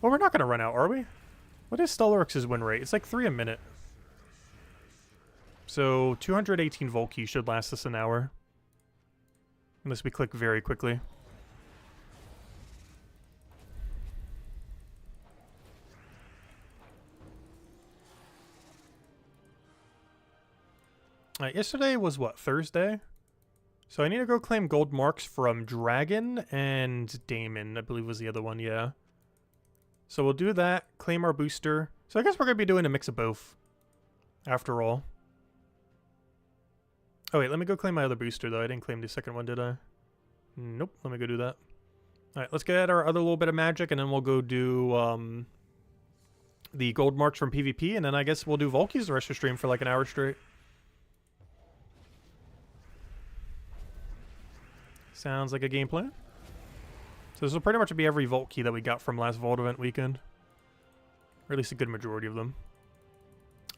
Well, we're not going to run out, are we? What is Stellarix's win rate? It's like 3 a minute. So 218 Volkey should last us an hour. Unless we click very quickly. Yesterday was what, Thursday? So I need to go claim gold marks from Dragon and Damon, I believe was the other one, yeah. So we'll do that, claim our booster. So I guess we're going to be doing a mix of both. After all. Oh wait, let me go claim my other booster though. I didn't claim the second one, did I? Nope, let me go do that. Alright, let's get our other little bit of magic and then we'll go do the gold marks from PvP and then I guess we'll do Volkeys the rest of the stream for like an hour straight. Sounds like a game plan. So this will pretty much be every Vault key that we got from last Vault event weekend. Or at least a good majority of them.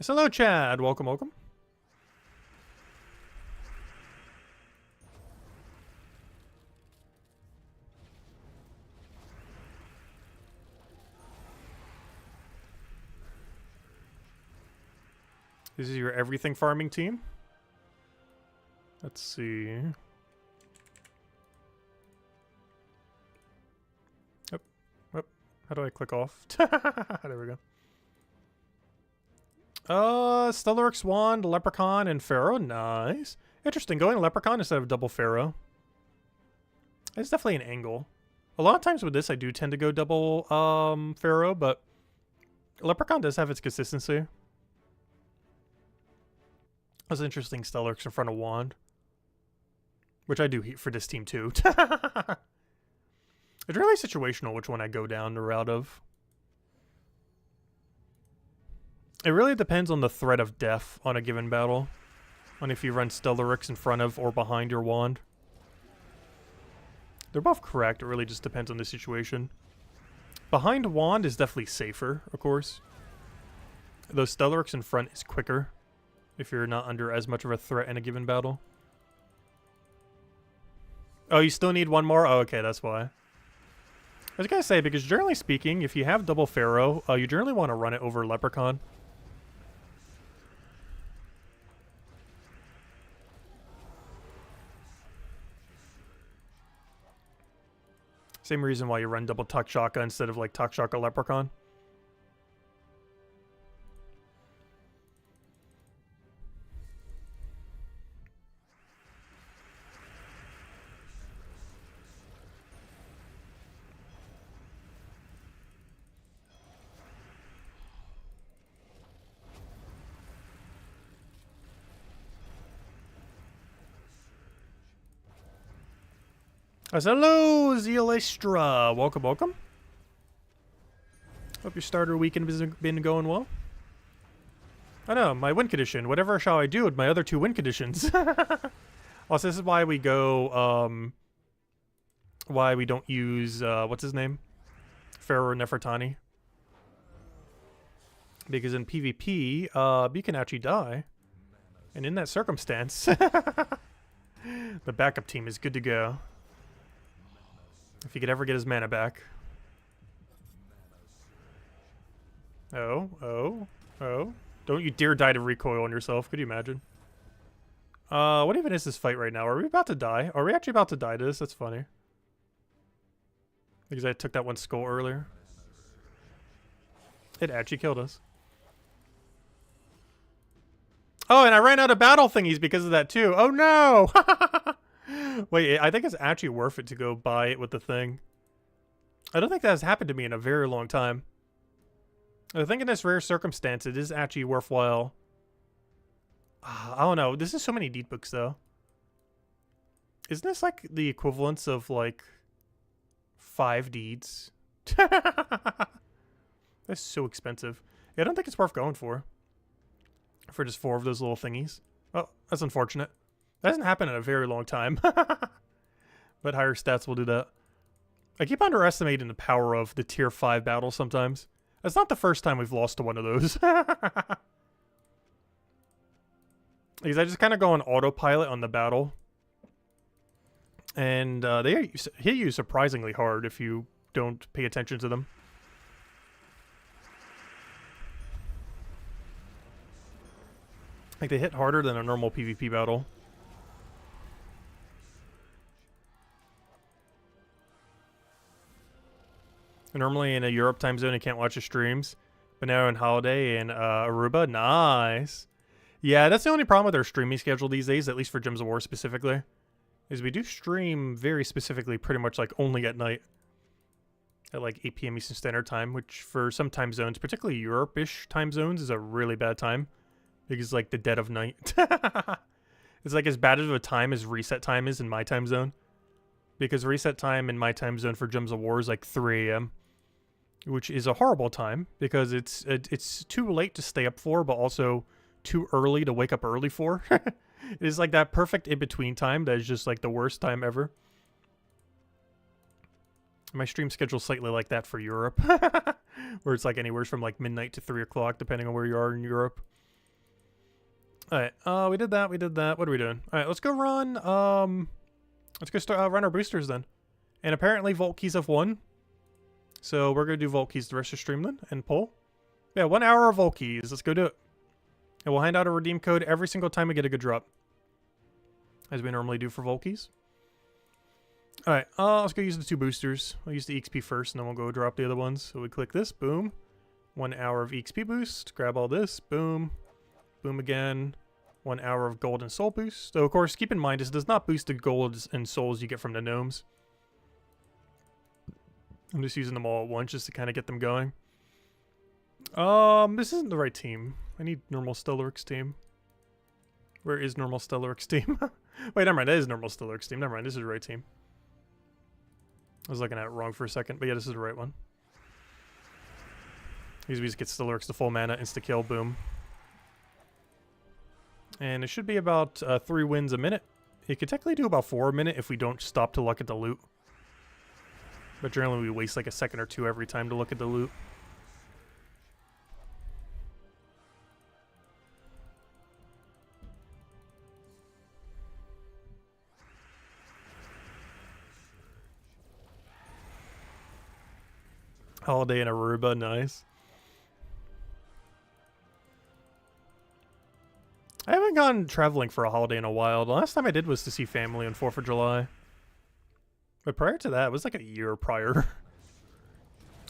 So hello Chad, welcome, welcome. This is your everything farming team. Let's see. Yep. Yep. How do I click off? There we go. Stellarix Wand, Leprechaun, and Pharaoh. Nice. Interesting. Going Leprechaun instead of double Pharaoh. It's definitely an angle. A lot of times with this, I do tend to go double Pharaoh, but Leprechaun does have its consistency. That's interesting. Stellarix in front of Wand. Which I do for this team too. It's really situational which one I go down the route of. It really depends on the threat of death on a given battle. On if you run Stellarix in front of or behind your Wand. They're both correct. It really just depends on the situation. Behind Wand is definitely safer, of course. Though Stellarix in front is quicker. If you're not under as much of a threat in a given battle. Oh, you still need one more? Oh, okay, that's why. I was gonna say, because generally speaking, if you have double Pharaoh, you generally want to run it over Leprechaun. Same reason why you run double Takshaka instead of like Takshaka Leprechaun. Hello, Zealestra. Welcome, welcome. Hope your starter weekend has been going well. I know, my win condition. Whatever shall I do with my other two win conditions? Also, this is why we go, why we don't use, what's his name? Pharaoh Nefertani. Because in PvP, you can actually die. And in that circumstance, the backup team is good to go. If he could ever get his mana back. Oh, oh, oh. Don't you dare die to recoil on yourself. Could you imagine? What even is this fight right now? Are we about to die? Are we actually about to die to this? That's funny. Because I took that one skull earlier. It actually killed us. Oh, and I ran out of battle thingies because of that too. Oh no! Wait, I think it's actually worth it to go buy it with the thing. I don't think that has happened to me in a very long time. I think in this rare circumstance, it is actually worthwhile. I don't know. This is so many deed books, though. Isn't this like the equivalence of like 5 deeds? That's so expensive. Yeah, I don't think it's worth going for just 4 of those little thingies. Oh, that's unfortunate. That hasn't happened in a very long time. But higher stats will do that. I keep underestimating the power of the tier 5 battles sometimes. That's not the first time we've lost to one of those. Because I just kind of go on autopilot on the battle. And they hit you surprisingly hard if you don't pay attention to them. Like, they hit harder than a normal PvP battle. Normally in a Europe time zone, you can't watch the streams. But now in Holiday and Aruba, nice. Yeah, that's the only problem with our streaming schedule these days, at least for Gems of War specifically. Is we do stream very specifically pretty much like only at night. At like 8 p.m. Eastern Standard Time, which for some time zones, particularly Europe-ish time zones, is a really bad time. Because like the dead of night. It's like as bad of a time as reset time is in my time zone. Because reset time in my time zone for Gems of War is like 3 a.m. Which is a horrible time because it's too late to stay up for, but also too early to wake up early for. It is like that perfect in-between time that is just like the worst time ever. My stream schedule's slightly like that for Europe. Where it's like anywhere from like midnight to 3 o'clock depending on where you are in Europe. Alright, we did that, we did that. What are we doing? Alright, let's go run, let's go start run our boosters then. And apparently Vault Keys have won. So we're going to do Vault Keys the rest of stream then and pull. Yeah, 1 hour of Vault Keys. Let's go do it. And we'll hand out a redeem code every single time we get a good drop, as we normally do for Volkies. Alright, let's go use the 2 boosters. We'll use the EXP first, and then we'll go drop the other ones. So we click this, boom. 1 hour of EXP boost. Grab all this, boom. Boom again. 1 hour of gold and soul boost. So, of course, keep in mind, this does not boost the gold and souls you get from the gnomes. I'm just using them all at once just to kind of get them going. This isn't the right team. I need normal Stellarix team. Where is normal Stellarix team? Wait, never mind. That is normal Stellarix team. Never mind. This is the right team. I was looking at it wrong for a second, but yeah, this is the right one. These we just get Stellarix the full mana, insta-kill, boom. And it should be about 3 wins a minute. It could technically do about 4 a minute if we don't stop to look at the loot. But generally we waste like a second or 2 every time to look at the loot. Holiday in Aruba, nice. I haven't gone traveling for a holiday in a while. The last time I did was to see family on 4th of July. But prior to that, it was like a year prior.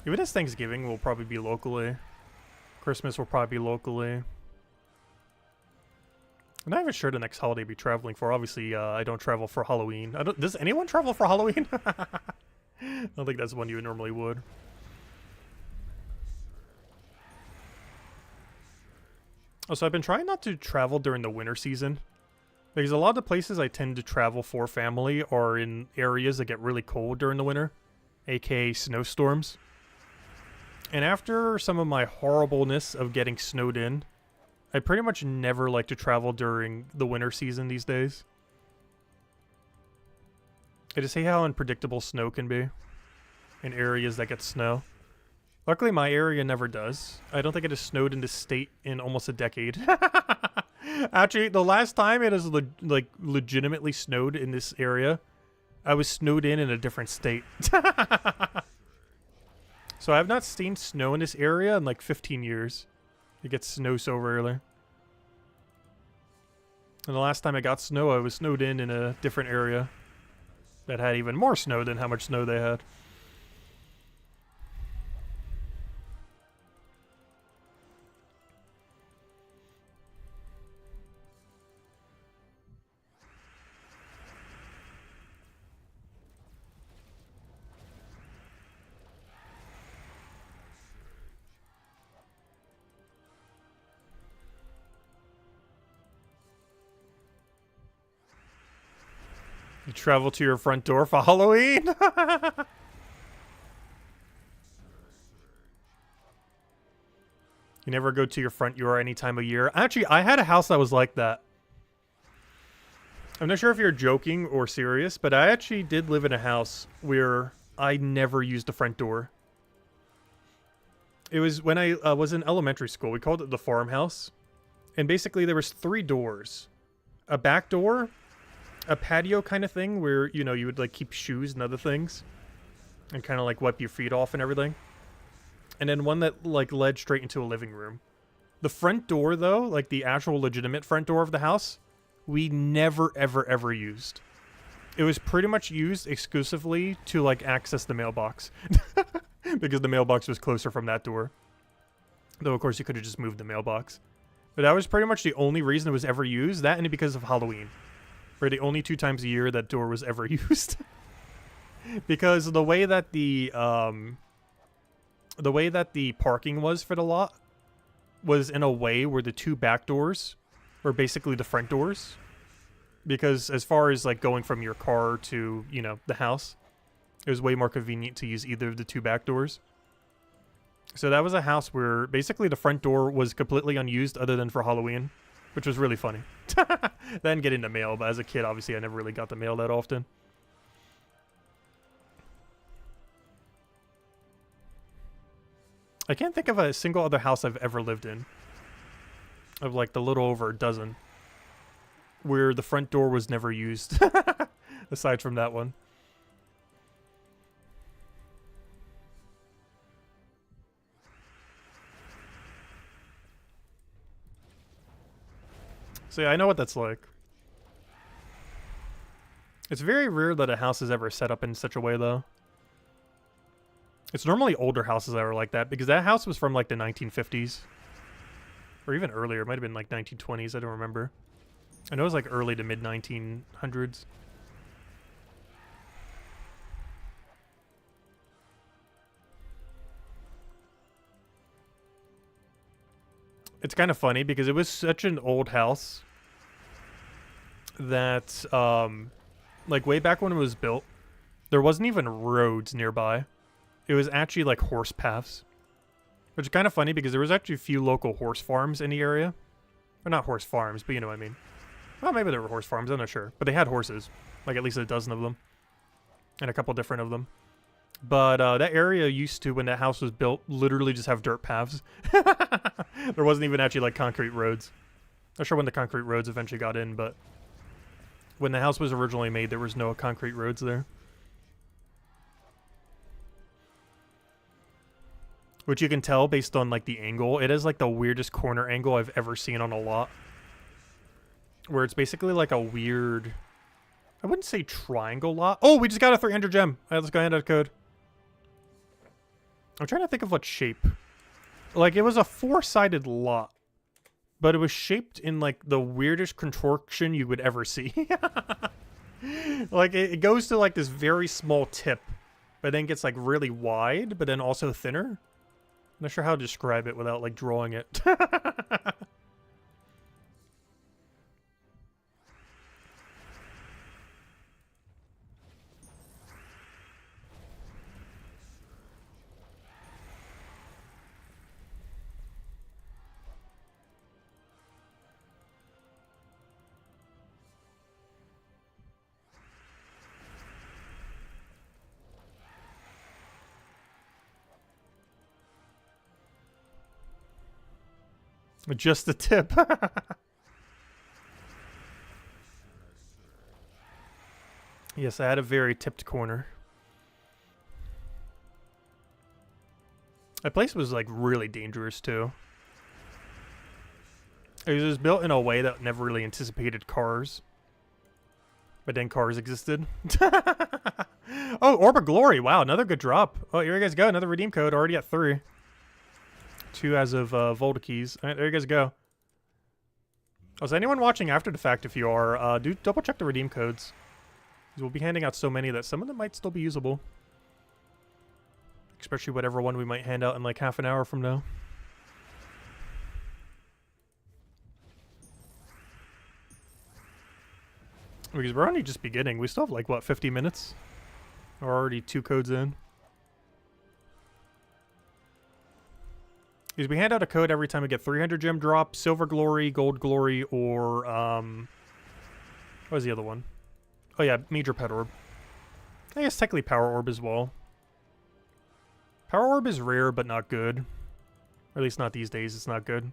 Even as Thanksgiving will probably be locally. Christmas will probably be locally. I'm not even sure the next holiday I'll be traveling for. Obviously, I don't travel for Halloween. Does anyone travel for Halloween? I don't think that's one you normally would. Also, I've been trying not to travel during the winter season, because a lot of the places I tend to travel for family are in areas that get really cold during the winter, aka snowstorms. And after some of my horribleness of getting snowed in, I pretty much never like to travel during the winter season these days. I just hate how unpredictable snow can be in areas that get snow. Luckily, my area never does. I don't think it has snowed in this state in almost a decade. Actually, the last time it has legitimately snowed in this area, I was snowed in a different state. So I have not seen snow in this area in like 15 years. It gets snow so rarely. And the last time I got snow, I was snowed in a different area that had even more snow than how much snow they had. You travel to your front door for Halloween? You never go to your front door any time of year. Actually, I had a house that was like that. I'm not sure if you're joking or serious, but I actually did live in a house where I never used the front door. It was when I was in elementary school. We called it the farmhouse. And basically there was 3 doors. A back door, a patio kind of thing where, you know, you would like keep shoes and other things and kind of like wipe your feet off and everything. And then one that like led straight into a living room. The front door though, like the actual legitimate front door of the house, we never ever ever used. It was pretty much used exclusively to like access the mailbox because the mailbox was closer from that door. Though of course you could have just moved the mailbox. But that was pretty much the only reason it was ever used, that and because of Halloween. For the only 2 times a year that door was ever used. Because the way that the parking was for the lot was in a way where the 2 back doors were basically the front doors. Because as far as like going from your car to, you know, the house, it was way more convenient to use either of the 2 back doors. So that was a house where basically the front door was completely unused other than for Halloween. Which was really funny. Then getting the mail, but as a kid, obviously, I never really got the mail that often. I can't think of a single other house I've ever lived in. Of like the little over a dozen. Where the front door was never used. Aside from that one. So yeah, I know what that's like. It's very rare that a house is ever set up in such a way, though. It's normally older houses that are like that, because that house was from like the 1950s. Or even earlier. It might have been like 1920s, I don't remember. I know it was like early to mid 1900s. It's kind of funny because it was such an old house that, like way back when it was built, there wasn't even roads nearby. It was actually like horse paths. Which is kind of funny because there was actually a few local horse farms in the area. Or not horse farms, but you know what I mean. Well, maybe there were horse farms, I'm not sure. But they had horses. Like at least a dozen of them. And a couple different of them. But that area used to, when that house was built, literally just have dirt paths. There wasn't even actually like concrete roads. Not sure when the concrete roads eventually got in, but when the house was originally made, there was no concrete roads there. Which you can tell based on like the angle. It is like the weirdest corner angle I've ever seen on a lot. Where it's basically like a weird, I wouldn't say triangle lot. Oh, we just got a 300 gem. All right, let's go hand out a code. I'm trying to think of what shape. Like, it was a four-sided lot. But it was shaped in, like, the weirdest contortion you would ever see. Like, it goes to, like, this very small tip. But then gets, like, really wide, but then also thinner. I'm not sure how to describe it without, like, drawing it. Just the tip. Yes, I had a very tipped corner. That place was like really dangerous too. It was built in a way that never really anticipated cars. But then cars existed. Oh, Orb of Glory. Wow, another good drop. Oh, here you guys go. Another redeem code. Already at 3. 2 as of Volta keys. All right, there you guys go. Oh, is anyone watching after the fact? If you are, do double check the redeem codes. We'll be handing out so many that some of them might still be usable. Especially whatever one we might hand out in like half an hour from now. Because we're only just beginning. We still have like, what, 50 minutes? We're already 2 codes in. Because we hand out a code every time we get 300 gem drop, silver glory, gold glory, or, what was the other one? Oh yeah, major pet orb. I guess technically power orb as well. Power orb is rare, but not good. Or at least not these days, it's not good.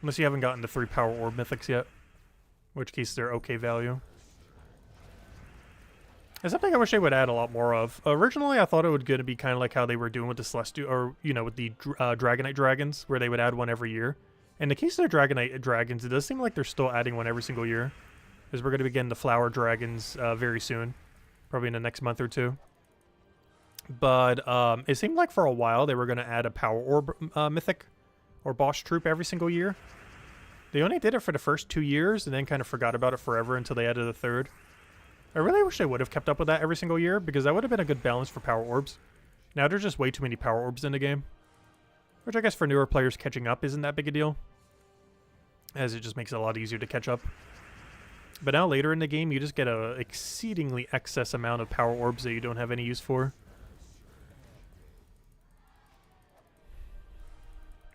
Unless you haven't gotten the 3 power orb mythics yet. In which case they're okay value. It's something I wish they would add a lot more of. Originally, I thought it was going to be kind of like how they were doing with the Celestial, or, you know, with the Dragonite Dragons, where they would add one every year. In the case of the Dragonite Dragons, it does seem like they're still adding one every single year. Because we're going to be getting the Flower Dragons very soon. Probably in the next month or 2. But it seemed like for a while they were going to add a Power Orb Mythic or Boss Troop every single year. They only did it for the first 2 years and then kind of forgot about it forever until they added a 3rd. I really wish they would have kept up with that every single year, because that would have been a good balance for Power Orbs. Now there's just way too many Power Orbs in the game. Which I guess for newer players catching up isn't that big a deal, as it just makes it a lot easier to catch up. But now later in the game, you just get a exceedingly excess amount of Power Orbs that you don't have any use for.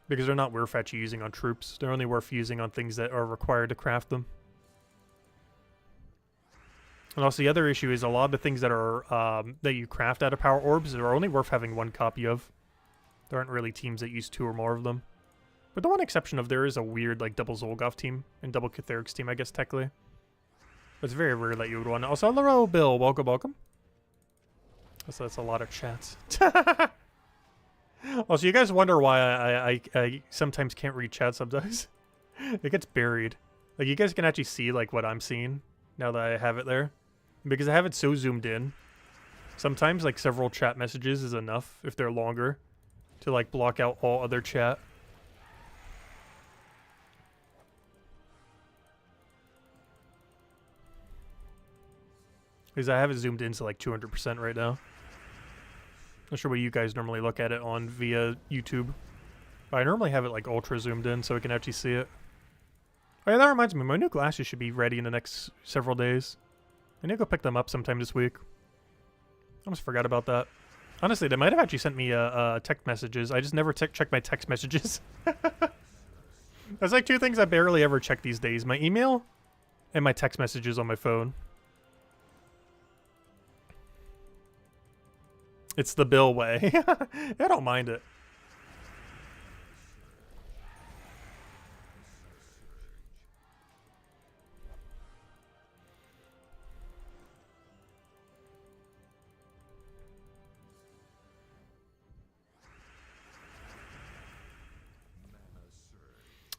Because they're not worth actually using on troops. They're only worth using on things that are required to craft them. And also the other issue is a lot of the things that are that you craft out of Power Orbs are only worth having 1 copy of. There aren't really teams that use 2 or more of them. But the one exception of there is a weird like double Zolgoth team and double Catharix team, I guess, technically. But it's very rare that you would want. Also, hello, Bill. Welcome, welcome. So that's a lot of chats. Also, you guys wonder why I sometimes can't read chat sometimes. It gets buried. Like, you guys can actually see, like, what I'm seeing now that I have it there. Because I have it so zoomed in. Sometimes, like, several chat messages is enough, if they're longer, to, like, block out all other chat. Because I have it zoomed in to, like, 200% right now. Not sure what you guys normally look at it on via YouTube. But I normally have it, like, ultra zoomed in so we can actually see it. Oh yeah, that reminds me, my new glasses should be ready in the next several days. I need to go pick them up sometime this week. I almost forgot about that. Honestly, they might have actually sent me text messages. I just never check my text messages. There's like two things I barely ever check these days. My email and my text messages on my phone. It's the Bill way. I don't mind it.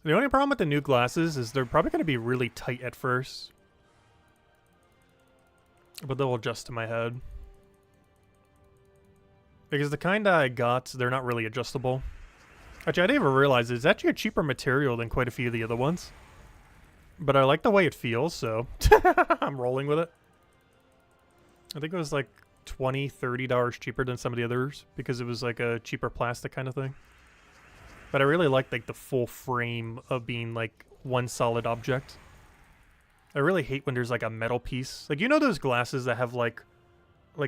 The only problem with the new glasses is they're probably going to be really tight at first. But they'll adjust to my head. Because the kind I got, they're not really adjustable. Actually, I didn't even realize it's actually a cheaper material than quite a few of the other ones. But I like the way it feels, so I'm rolling with it. I think it was like $20, $30 cheaper than some of the others because it was like a cheaper plastic kind of thing. But I really like the full frame of being like one solid object. I really hate when there's like a metal piece. Like, you know those glasses that have like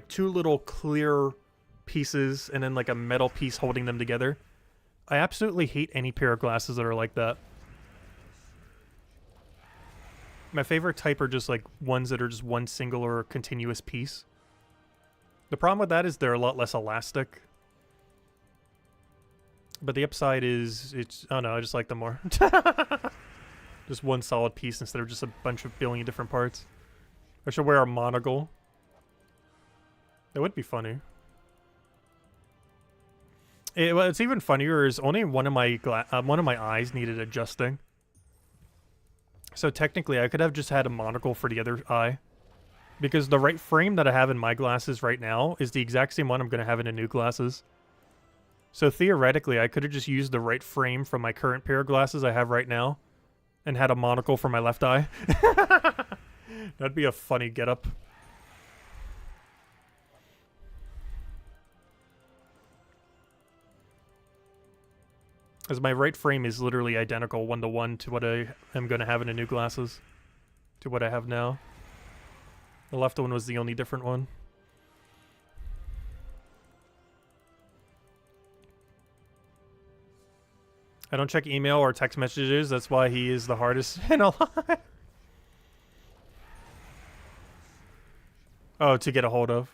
two little clear pieces and then like a metal piece holding them together? I absolutely hate any pair of glasses that are like that. My favorite type are just like ones that are just one single or continuous piece. The problem with that is they're a lot less elastic. But the upside is, oh no, I just like them more. Just one solid piece instead of just a bunch of billion different parts. I should wear a monocle. That would be funny. What's even funnier is only one of my eyes needed adjusting. So technically, I could have just had a monocle for the other eye. Because the right frame that I have in my glasses right now is the exact same one I'm going to have in the new glasses. So theoretically, I could have just used the right frame from my current pair of glasses I have right now and had a monocle for my left eye. That'd be a funny getup. As my right frame is literally identical 1-to-1 to what I am going to have in the new glasses. To what I have now. The left one was the only different one. I don't check email or text messages. That's why he is the hardest in a lot. Oh, to get a hold of.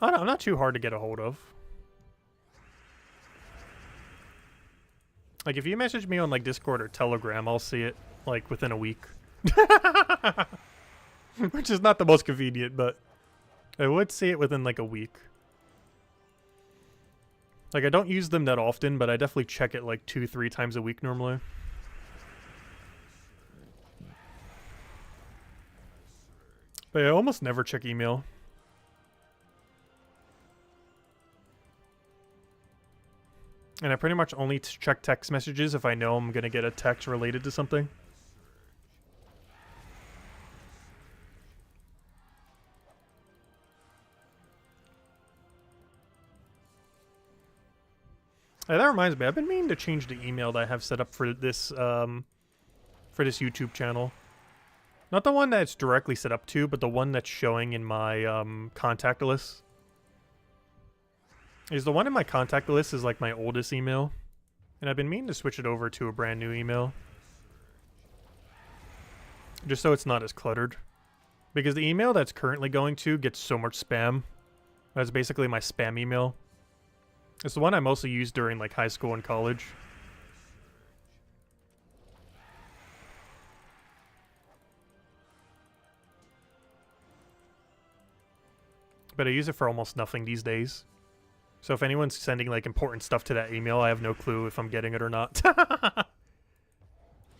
Oh no, I'm not too hard to get a hold of. Like, if you message me on like Discord or Telegram, I'll see it like within a week. Which is not the most convenient, but I would see it within like a week. Like, I don't use them that often, but I definitely check it like 2-3 times a week normally. But I almost never check email. And I pretty much only check text messages if I know I'm going to get a text related to something. Hey, that reminds me, I've been meaning to change the email that I have set up for this YouTube channel. Not the one that's directly set up to, but the one that's showing in my contact list. The one in my contact list is like my oldest email. And I've been meaning to switch it over to a brand new email. Just so it's not as cluttered. Because the email that's currently going to gets so much spam. That's basically my spam email. It's the one I mostly used during like high school and college. But I use it for almost nothing these days. So if anyone's sending like important stuff to that email, I have no clue if I'm getting it or not.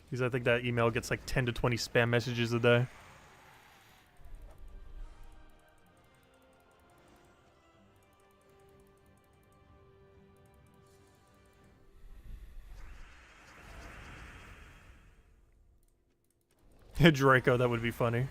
Because I think that email gets like 10 to 20 spam messages a day. Draco, that would be funny.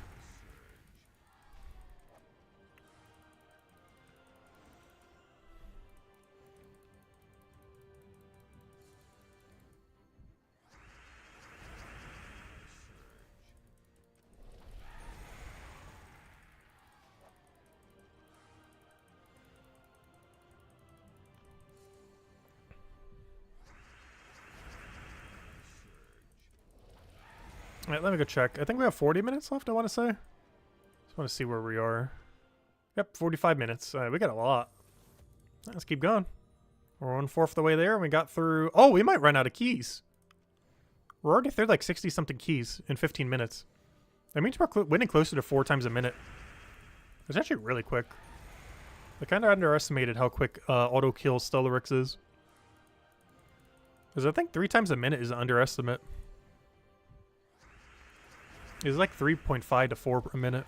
Alright, let me go check. I think we have 40 minutes left, I want to say. Just want to see where we are. Yep, 45 minutes. We got a lot. Let's keep going. We're 1/4 the way there, and we got through... Oh, we might run out of keys. We're already through like 60-something keys in 15 minutes. That means we're winning closer to 4 times a minute. It's actually really quick. I kind of underestimated how quick auto-kill Stellaryx is. Because I think 3 times a minute is an underestimate. It's like 3.5 to 4 a minute.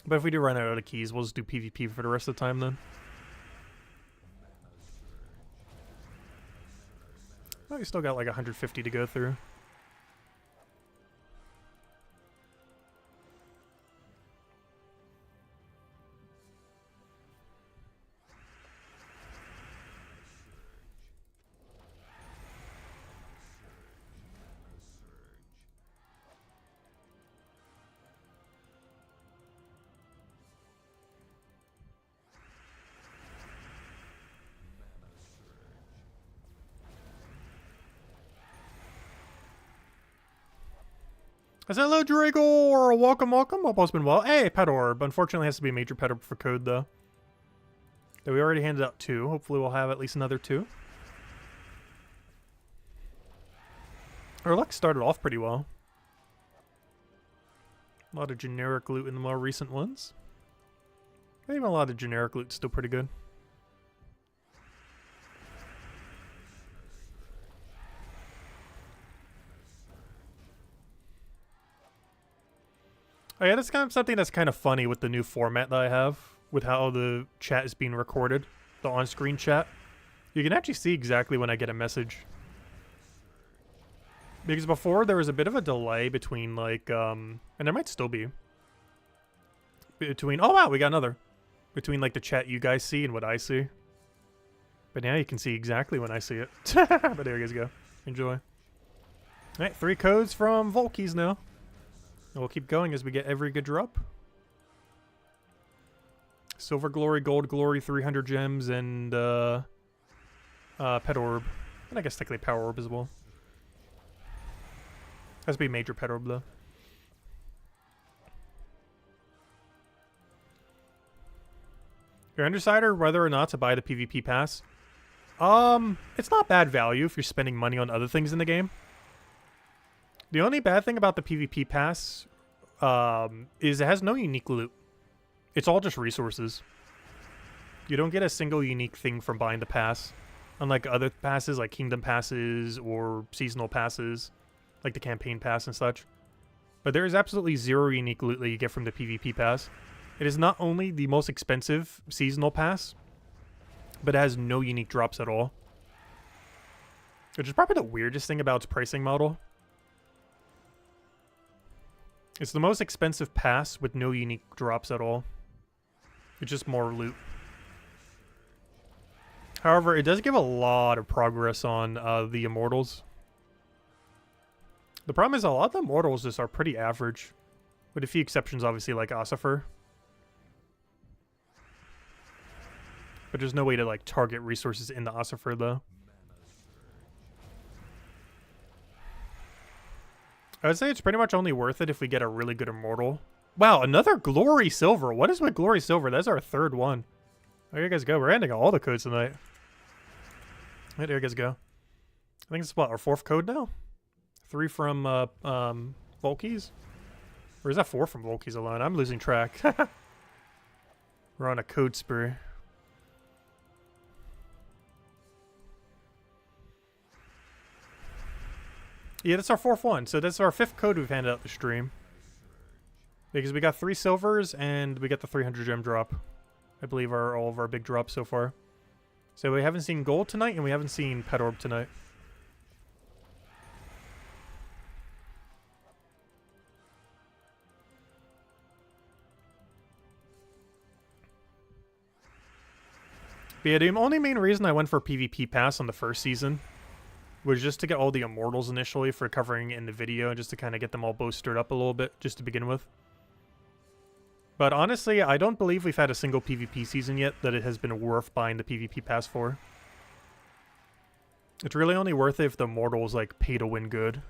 But if we do run out of keys, we'll just do PvP for the rest of the time then. Oh, we still got like 150 to go through. I said, hello, Draco! Welcome, welcome. Hope all's been well. Hey, Pet Orb. Unfortunately, it has to be a major Pet Orb for code, though. That we already handed out 2. Hopefully, we'll have at least another 2. Our luck started off pretty well. A lot of generic loot in the more recent ones. Even a lot of generic loot still pretty good. Oh yeah, that's kind of something that's kind of funny with the new format that I have, with how the chat is being recorded, the on-screen chat. You can actually see exactly when I get a message. Because before there was a bit of a delay between like, and there might still be, between, oh wow, we got another. Between like the chat you guys see and what I see. But now you can see exactly when I see it. But there you guys go. Enjoy. Alright, 3 codes from Volkies now. And we'll keep going as we get every good drop. Silver Glory, Gold Glory, 300 gems, and Pet Orb. And I guess technically Power Orb as well. Has to be major Pet Orb though. You're undecided whether or not to buy the PvP pass. It's not bad value if you're spending money on other things in the game. The only bad thing about the PvP pass is it has no unique loot. It's all just resources. You don't get a single unique thing from buying the pass. Unlike other passes like Kingdom passes or seasonal passes, like the campaign pass and such. But there is absolutely 0 unique loot that you get from the PvP pass. It is not only the most expensive seasonal pass, but it has no unique drops at all. Which is probably the weirdest thing about its pricing model. It's the most expensive pass with no unique drops at all. It's just more loot. However, it does give a lot of progress on the Immortals. The problem is a lot of the Immortals just are pretty average. With a few exceptions, obviously, like Ossifer. But there's no way to like target resources in the Ossifer, though. I would say it's pretty much only worth it if we get a really good Immortal. Wow, another Glory Silver. What is with Glory Silver? That's our 3rd one. There you guys go. We're ending all the codes tonight. Right, there you guys go. I think it's what, our 4th code now? 3 from Volkies? Or is that 4 from Volkies alone? I'm losing track. We're on a code spree. Yeah, that's our 4th one. So that's our 5th code we've handed out the stream. Because we got 3 silvers and we got the 300 gem drop. I believe are all of our big drops so far. So we haven't seen gold tonight and we haven't seen pet orb tonight. But yeah, the only main reason I went for PvP pass on the first season was just to get all the immortals initially for covering in the video, just to kind of get them all boosted up a little bit, just to begin with. But honestly, I don't believe we've had a single PvP season yet that it has been worth buying the PvP pass for. It's really only worth it if the immortal is like pay to win good.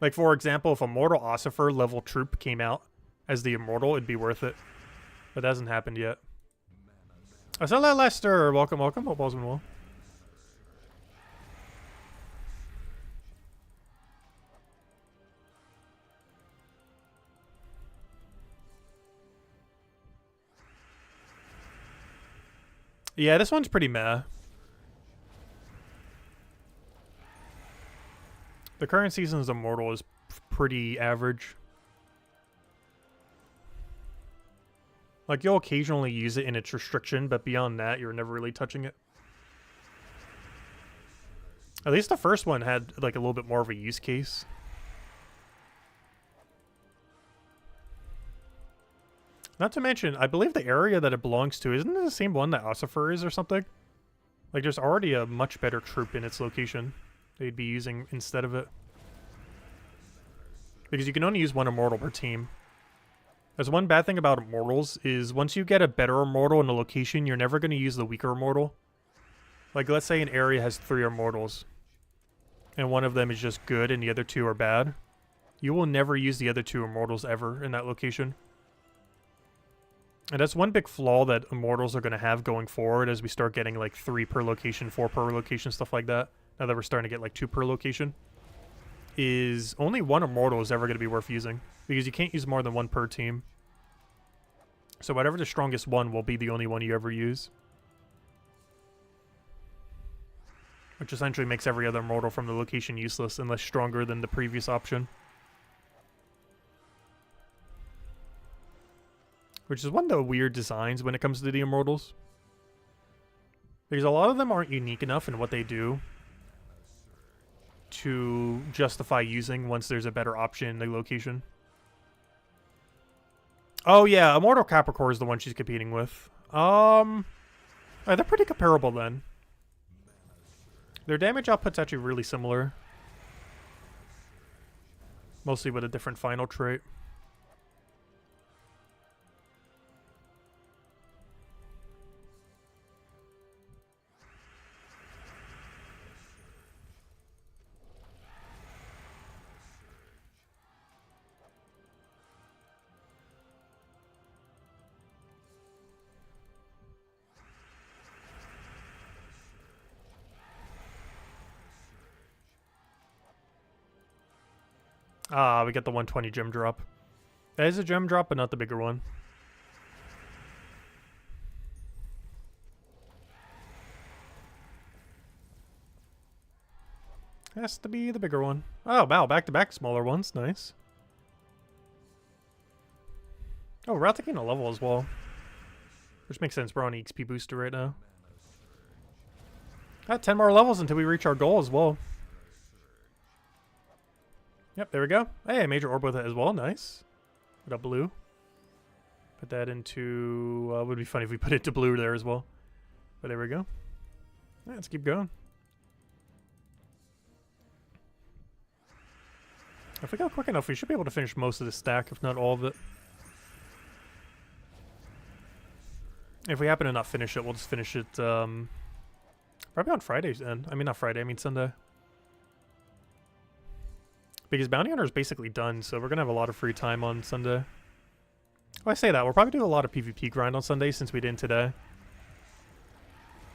Like for example, if a mortal Ossifer level troop came out as the immortal, it'd be worth it. But that hasn't happened yet. Assala Lester, welcome, welcome. Hope all's been well. Yeah, this one's pretty meh. The current season's immortal is pretty average. Like, you'll occasionally use it in its restriction, but beyond that, you're never really touching it. At least the first one had, like, a little bit more of a use case. Not to mention, I believe the area that it belongs to, isn't it the same one that Ossifer is or something? Like, there's already a much better troop in its location they'd be using instead of it. Because you can only use one immortal per team. There's one bad thing about immortals is once you get a better immortal in a location, you're never going to use the weaker immortal. Like, let's say an area has 3 immortals, and one of them is just good and the other 2 are bad. You will never use the other 2 immortals ever in that location. And that's one big flaw that immortals are going to have going forward as we start getting like 3 per location, 4 per location, stuff like that. Now that we're starting to get like 2 per location. Is only one immortal is ever going to be worth using. Because you can't use more than 1 per team. So whatever the strongest one will be the only one you ever use. Which essentially makes every other immortal from the location useless unless stronger than the previous option. Which is one of the weird designs when it comes to the immortals. Because a lot of them aren't unique enough in what they do to justify using once there's a better option in the location. Oh yeah, Immortal Capricorn is the one she's competing with. They're pretty comparable then. Their damage output's actually really similar. Mostly with a different final trait. Ah, we get the 120 gem drop. That is a gem drop, but not the bigger one. Has to be the bigger one. Oh, wow, back-to-back smaller ones. Nice. Oh, we're out to gain a level as well. Which makes sense. We're on EXP booster right now. Got 10 more levels until we reach our goal as well. Yep, there we go. Hey, major orb with it as well. Nice. Put up blue. Put that into... it would be funny if we put it to blue there as well. But there we go. Yeah, let's keep going. If we go quick enough, we should be able to finish most of the stack, if not all of it. If we happen to not finish it, we'll just finish it, probably on Fridays then. I mean, not Friday, I mean Sunday. Because Bounty Hunter is basically done, so we're going to have a lot of free time on Sunday. Oh, I say that. We'll probably do a lot of PvP grind on Sunday since we didn't today.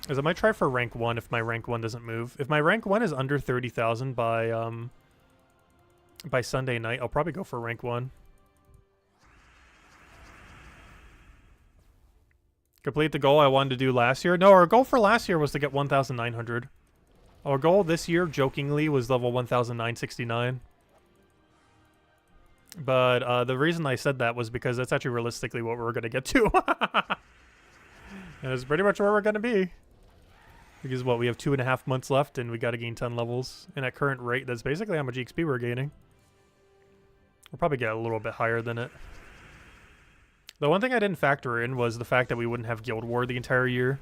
As I might try for rank 1 if my rank 1 doesn't move. If my rank 1 is under 30,000 by by Sunday night, I'll probably go for rank 1. Complete the goal I wanted to do last year. No, our goal for last year was to get 1,900. Our goal this year, jokingly, was level 1,969. But the reason I said that was because that's actually realistically what we're going to get to. And it's pretty much where we're going to be. Because, what, we have 2.5 months left, and we got to gain 10 levels. And at current rate, that's basically how much XP we're gaining. We'll probably get a little bit higher than it. The one thing I didn't factor in was the fact that we wouldn't have Guild War the entire year.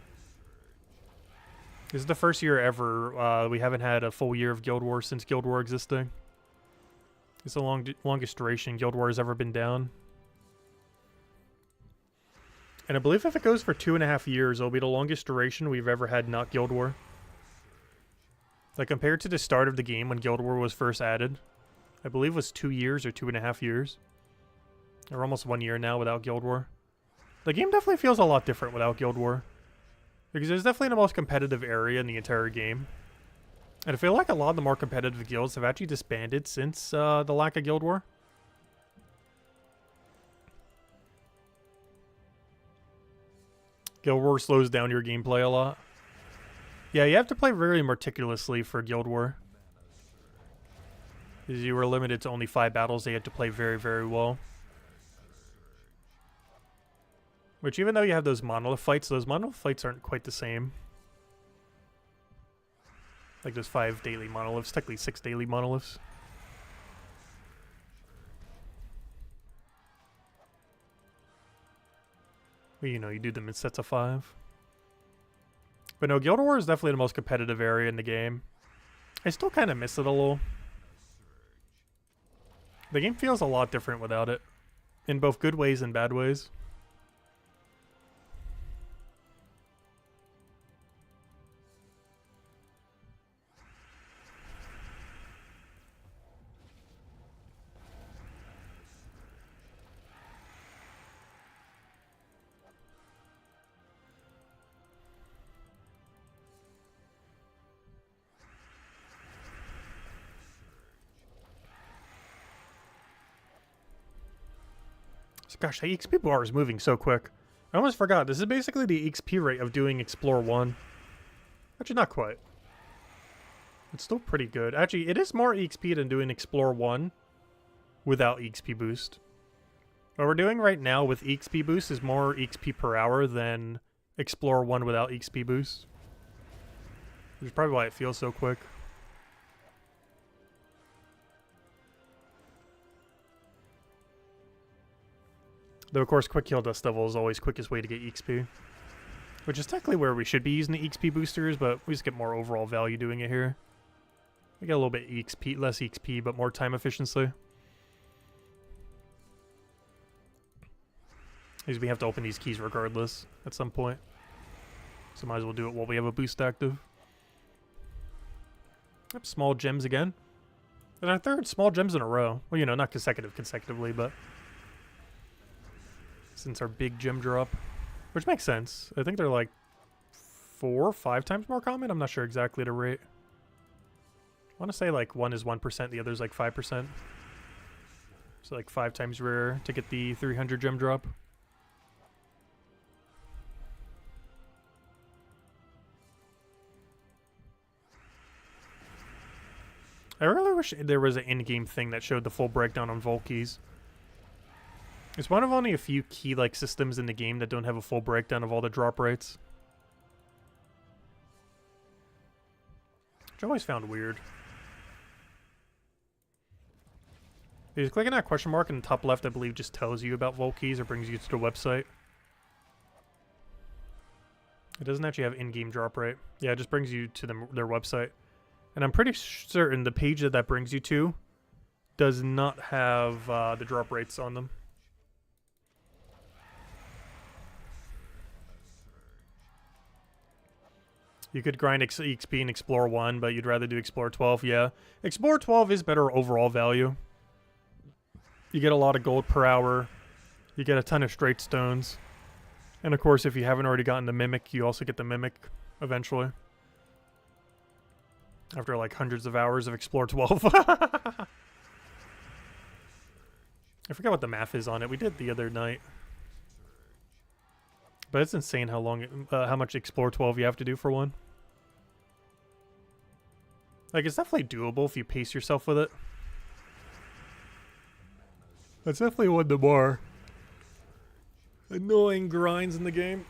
This is the first year ever we haven't had a full year of Guild War since Guild War existing. It's the longest duration Guild War has ever been down. And I believe if it goes for 2.5 years, it'll be the longest duration we've ever had not Guild War. Like, compared to the start of the game when Guild War was first added, I believe it was 2 years or 2.5 years. Or almost 1 year now without Guild War. The game definitely feels a lot different without Guild War. Because it's definitely the most competitive area in the entire game. And I feel like a lot of the more competitive guilds have actually disbanded since the lack of Guild War. Guild War slows down your gameplay a lot. Yeah, you have to play very meticulously for Guild War. Because you were limited to only 5 battles, they had to play very, very well. Which, even though you have those monolith fights aren't quite the same. Like those 5 daily monoliths, technically 6 daily monoliths. Well, you know, you do them in sets of 5. But no, Guild War is definitely the most competitive area in the game. I still kind of miss it a little. The game feels a lot different without it. In both good ways and bad ways. Gosh, the XP bar is moving so quick. I almost forgot. This is basically the XP rate of doing Explore 1. Actually, not quite. It's still pretty good. Actually, it is more XP than doing Explore 1 without XP boost. What we're doing right now with XP boost is more XP per hour than Explore 1 without XP boost. Which is probably why it feels so quick. Though, of course, quick kill dust level is always quickest way to get XP. Which is technically where we should be using the XP boosters, but we just get more overall value doing it here. We get a little bit XP, less XP, but more time efficiency. Because we have to open these keys regardless at some point. So might as well do it while we have a boost active. Yep, small gems again. And our third small gems in a row. Well, you know, not consecutively, but... since our big gem drop. Which makes sense. I think they're like 4 or 5 times more common. I'm not sure exactly the rate. I want to say like one is 1%, the other is like 5%. So like 5 times rarer to get the 300 gem drop. I really wish there was an in-game thing that showed the full breakdown on Vault keys. It's one of only a few key-like systems in the game that don't have a full breakdown of all the drop rates. Which I always found weird. Because clicking that question mark in the top left, I believe, just tells you about Vault keys or brings you to the website. It doesn't actually have in-game drop rate. Yeah, it just brings you to their website. And I'm pretty certain the page that brings you to does not have the drop rates on them. You could grind XP and Explore 1, but you'd rather do Explore 12, yeah. Explore 12 is better overall value. You get a lot of gold per hour. You get a ton of straight stones. And of course, if you haven't already gotten the Mimic, you also get the Mimic eventually. After like hundreds of hours of Explore 12. I forget what the math is on it. We did the other night. But it's insane how long, how much Explore 12 you have to do for one. Like, it's definitely doable if you pace yourself with it. That's definitely one of the more annoying grinds in the game.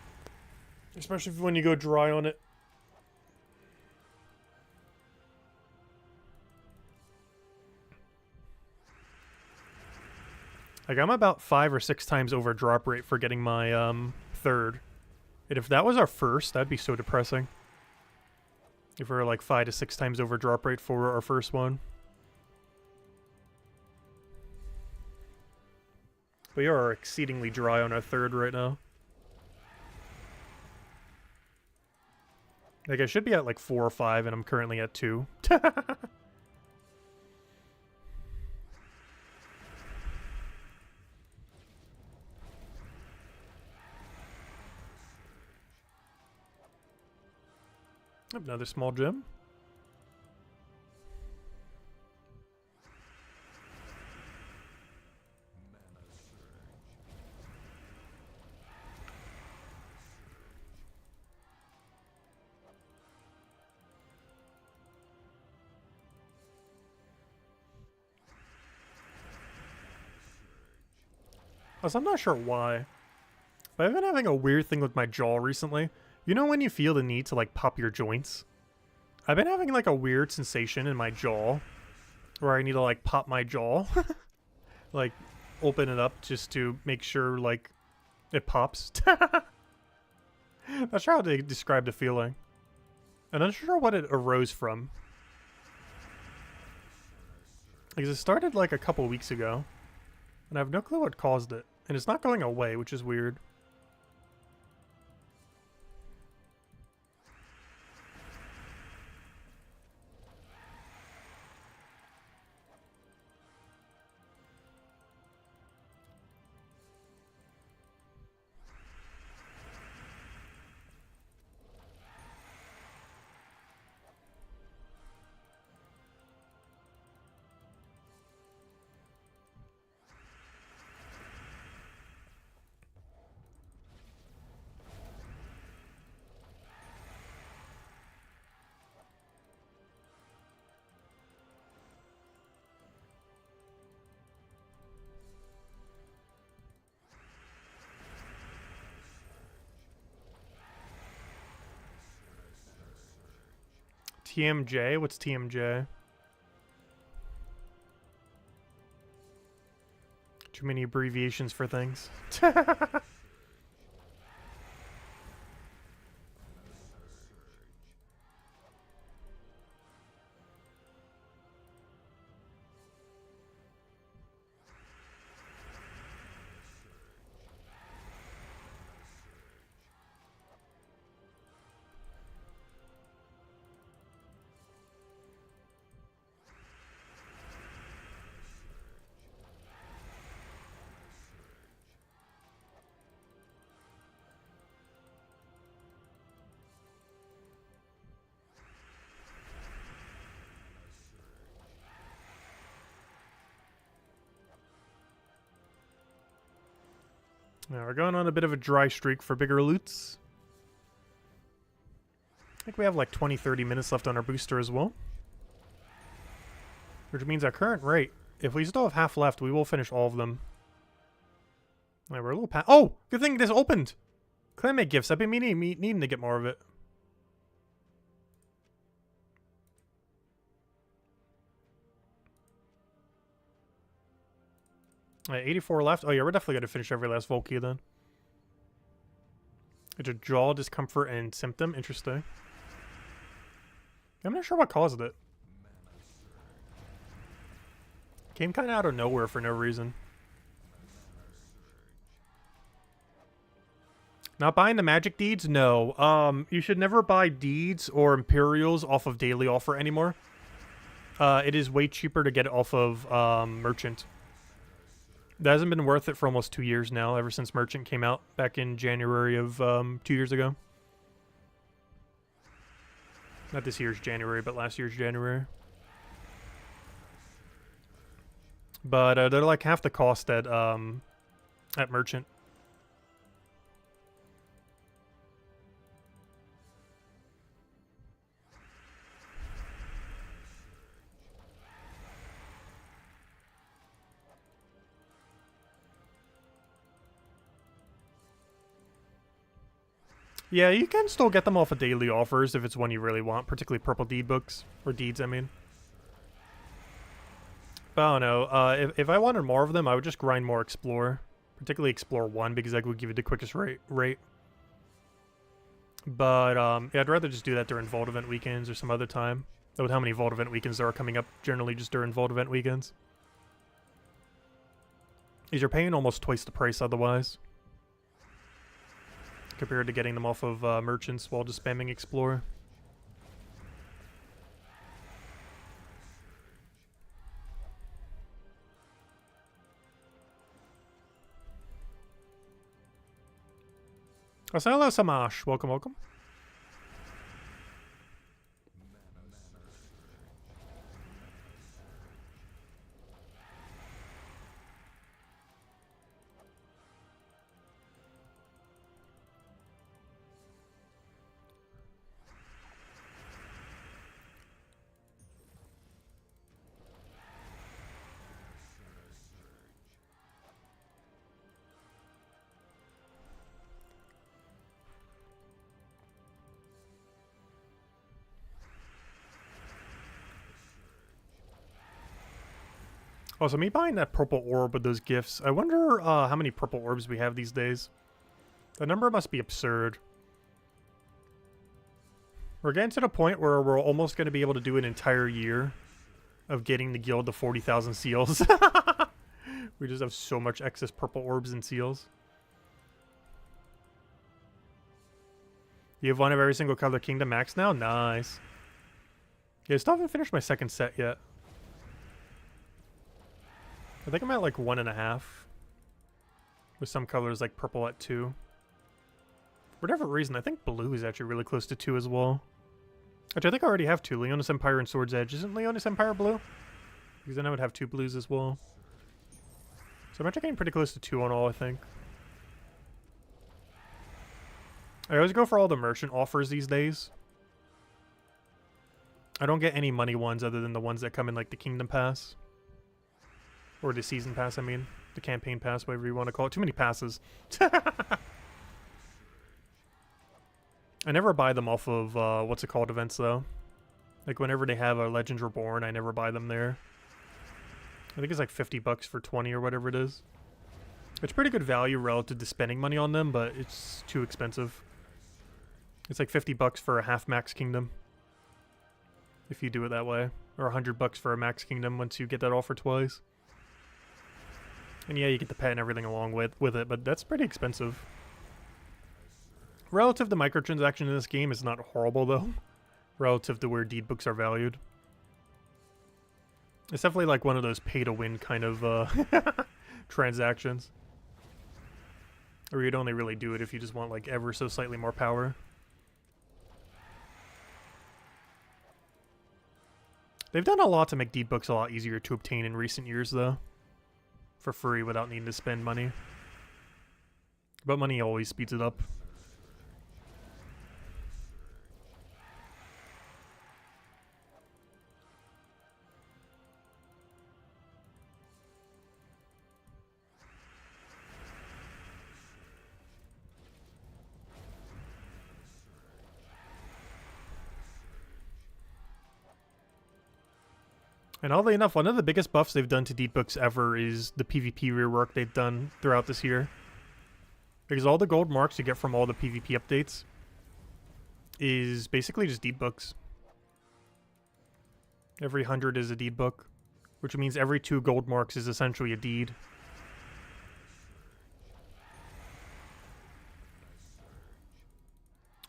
Especially when you go dry on it. Like, I'm about 5 or 6 times over drop rate for getting my, third. And if that was our first, that'd be so depressing. If we were like 5 to 6 times over drop rate for our first one. We are exceedingly dry on our third right now. Like, I should be at like 4 or 5, and I'm currently at 2. Another small gem. Also, I'm not sure why, but I've been having a weird thing with my jaw recently. You know when you feel the need to, like, pop your joints? I've been having, like, a weird sensation in my jaw where I need to, like, pop my jaw. Like, open it up just to make sure, like, it pops. Not sure how to describe the feeling. And I'm not sure what it arose from. Because it started, like, a couple weeks ago. And I have no clue what caused it. And it's not going away, which is weird. TMJ? What's TMJ? Too many abbreviations for things. Now we're going on a bit of a dry streak for bigger loots. I think we have like 20-30 minutes left on our booster as well. Which means our current rate, if we still have half left, we will finish all of them. Alright, we're a little past. Oh! Good thing this opened! Clanmate gifts. I've been needing to get more of it. Alright, 84 left. Oh yeah, we're definitely going to finish every last Volkia then. It's a jaw discomfort and symptom. Interesting. I'm not sure what caused it. Came kind of out of nowhere for no reason. Not buying the magic deeds? No. You should never buy deeds or Imperials off of daily offer anymore. It is way cheaper to get it off of merchant. That hasn't been worth it for almost 2 years now, ever since merchant came out back in January of 2 years ago. Not this year's January, but last year's January. But they're like half the cost at Merchant. Yeah, you can still get them off of daily offers if it's one you really want, particularly purple deed books. Or deeds, I mean. But I don't know. If I wanted more of them, I would just grind more Explore. Particularly Explore 1, because that would give you the quickest rate. But yeah, I'd rather just do that during Vault Event weekends or some other time. With how many Vault Event weekends there are coming up, generally just during Vault Event weekends. Because you're paying almost twice the price otherwise. Compared to getting them off of merchants while just spamming Explore. Hello, Samash. Welcome, welcome. Also, me buying that purple orb with those gifts, I wonder how many purple orbs we have these days. The number must be absurd. We're getting to the point where we're almost going to be able to do an entire year of getting the guild to 40,000 seals. We just have so much excess purple orbs and seals. You have one of every single color kingdom max now? Nice. Yeah, I still haven't finished my second set yet. I think I'm at like 1.5. With some colors like purple at 2. For whatever reason, I think blue is actually really close to 2 as well. Which I think I already have 2. Leonis Empire and Sword's Edge. Isn't Leonis Empire blue? Because then I would have 2 blues as well. So I'm actually getting pretty close to 2 on all, I think. I always go for all the merchant offers these days. I don't get any money ones other than the ones that come in like the Kingdom Pass. Or the Season Pass, I mean. The Campaign Pass, whatever you want to call it. Too many passes. I never buy them off of, what's it called, events, though. Like, whenever they have a Legends Reborn, I never buy them there. I think it's like 50 bucks for 20 or whatever it is. It's pretty good value relative to spending money on them, but it's too expensive. It's like 50 bucks for a half max kingdom. If you do it that way. Or 100 bucks for a max kingdom once you get that offer twice. And yeah, you get the pet and everything along with it, but that's pretty expensive. Relative to microtransactions in this game, it's not horrible, though. Relative to where deed books are valued. It's definitely like one of those pay-to-win kind of transactions. Or you'd only really do it if you just want like ever so slightly more power. They've done a lot to make deed books a lot easier to obtain in recent years, though. For free without needing to spend money. But money always speeds it up. And oddly enough, one of the biggest buffs they've done to deed books ever is the PvP rework they've done throughout this year. Because all the gold marks you get from all the PvP updates is basically just deed books. Every 100 is a deed book, which means every 2 gold marks is essentially a deed.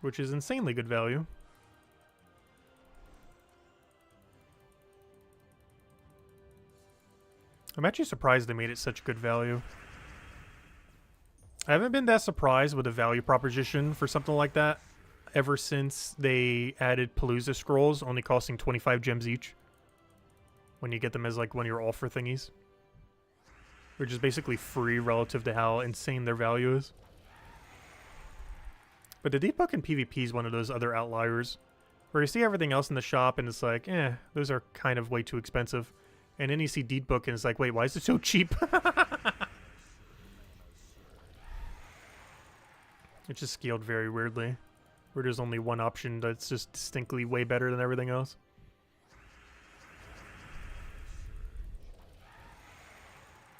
Which is insanely good value. I'm actually surprised they made it such good value. I haven't been that surprised with the value proposition for something like that ever since they added Palooza scrolls only costing 25 gems each. When you get them as like one of your offer thingies. which is basically free relative to how insane their value is. But the deep book in PvP is one of those other outliers where you see everything else in the shop and it's like, those are kind of way too expensive. And then you see deep book and it's like, wait, why is it so cheap? It's just scaled very weirdly, where there's only one option that's just distinctly way better than everything else.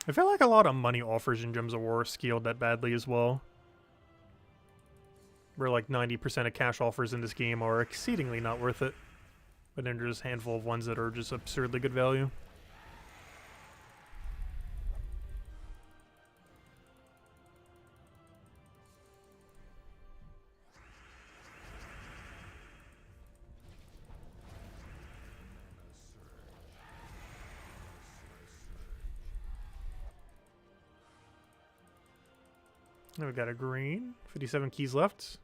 I feel like a lot of money offers in Gems of War are scaled that badly as well. Where like 90% of cash offers in this game are exceedingly not worth it. But then there's a handful of ones that are just absurdly good value. Now we got a green. 57 keys left.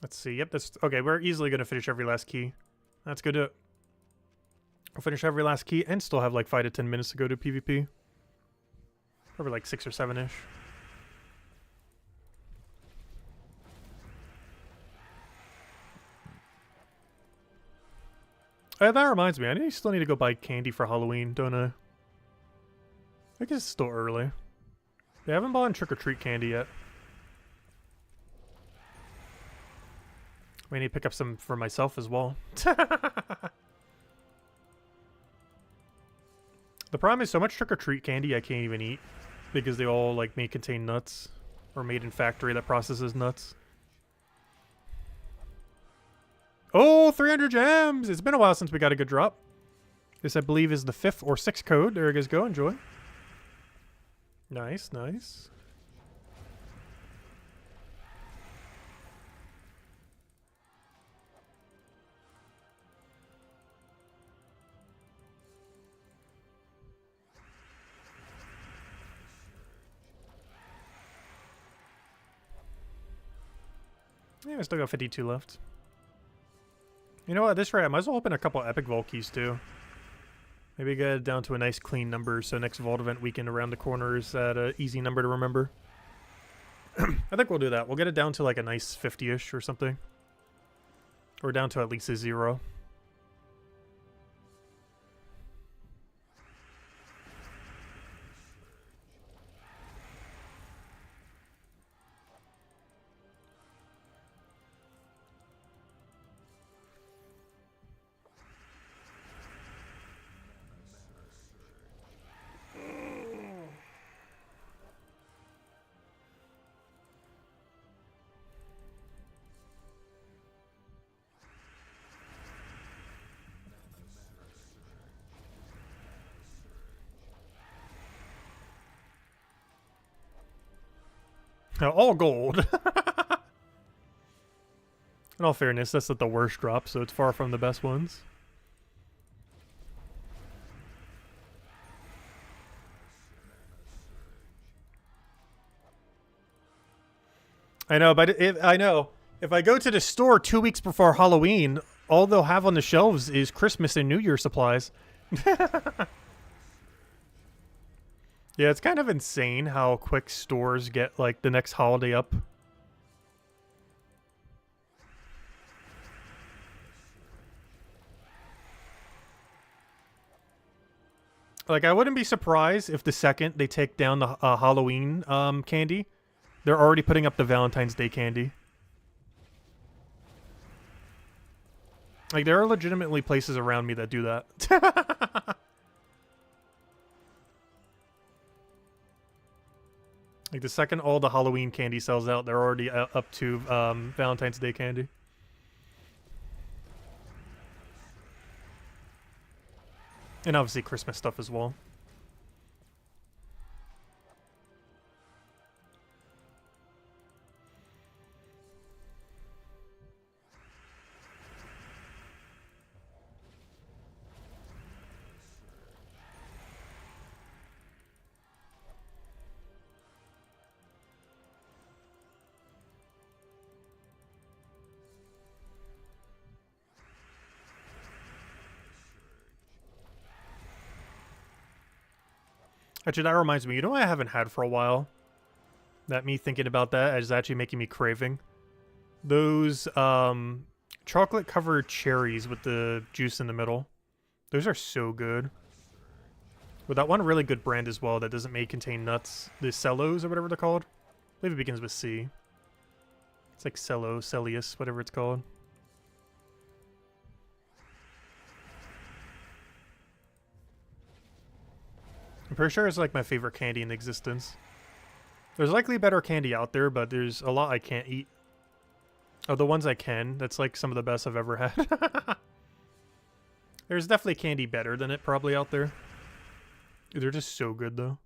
Let's see. Yep, that's... Okay, we're easily going to finish every last key. That's good. We'll finish every last key and still have like 5 to 10 minutes to go to PvP. Probably like 6 or 7-ish. That reminds me. I still need to go buy candy for Halloween, don't I? I guess it's still early. I haven't bought trick-or-treat candy yet. I need to pick up some for myself as well. The problem is so much trick-or-treat candy I can't even eat. Because they all like may contain nuts. Or made in factory that processes nuts. Oh, 300 gems! It's been a while since we got a good drop. This, I believe, is the 5th or 6th code. There you guys go. Enjoy. Nice, nice. Yeah, I still got 52 left. You know what, at this rate, I might as well open a couple Epic Vault keys, too. Maybe get it down to a nice clean number, so next Vault event weekend around the corner is at an easy number to remember. I think we'll do that. We'll get it down to like a nice 50-ish or something. Or down to at least a 0. All gold. In all fairness, that's not the worst drop, so it's far from the best ones. I know, but I know. If I go to the store 2 weeks before Halloween, all they'll have on the shelves is Christmas and New Year supplies. Yeah, it's kind of insane how quick stores get, like, the next holiday up. Like, I wouldn't be surprised if the second they take down the Halloween candy, they're already putting up the Valentine's Day candy. Like, there are legitimately places around me that do that. Like, the second all the Halloween candy sells out, they're already up to Valentine's Day candy. And obviously Christmas stuff as well. Actually, that reminds me. You know what I haven't had for a while? That me thinking about that is actually making me craving. Those, chocolate-covered cherries with the juice in the middle. Those are so good. With that one really good brand as well that doesn't may contain nuts. The Cellos or whatever they're called. I believe it begins with C. It's like Cello, Celius, whatever it's called. I'm pretty sure it's like my favorite candy in existence. There's likely better candy out there, but there's a lot I can't eat. Of the ones I can, that's like some of the best I've ever had. There's definitely candy better than it probably out there. They're just so good though.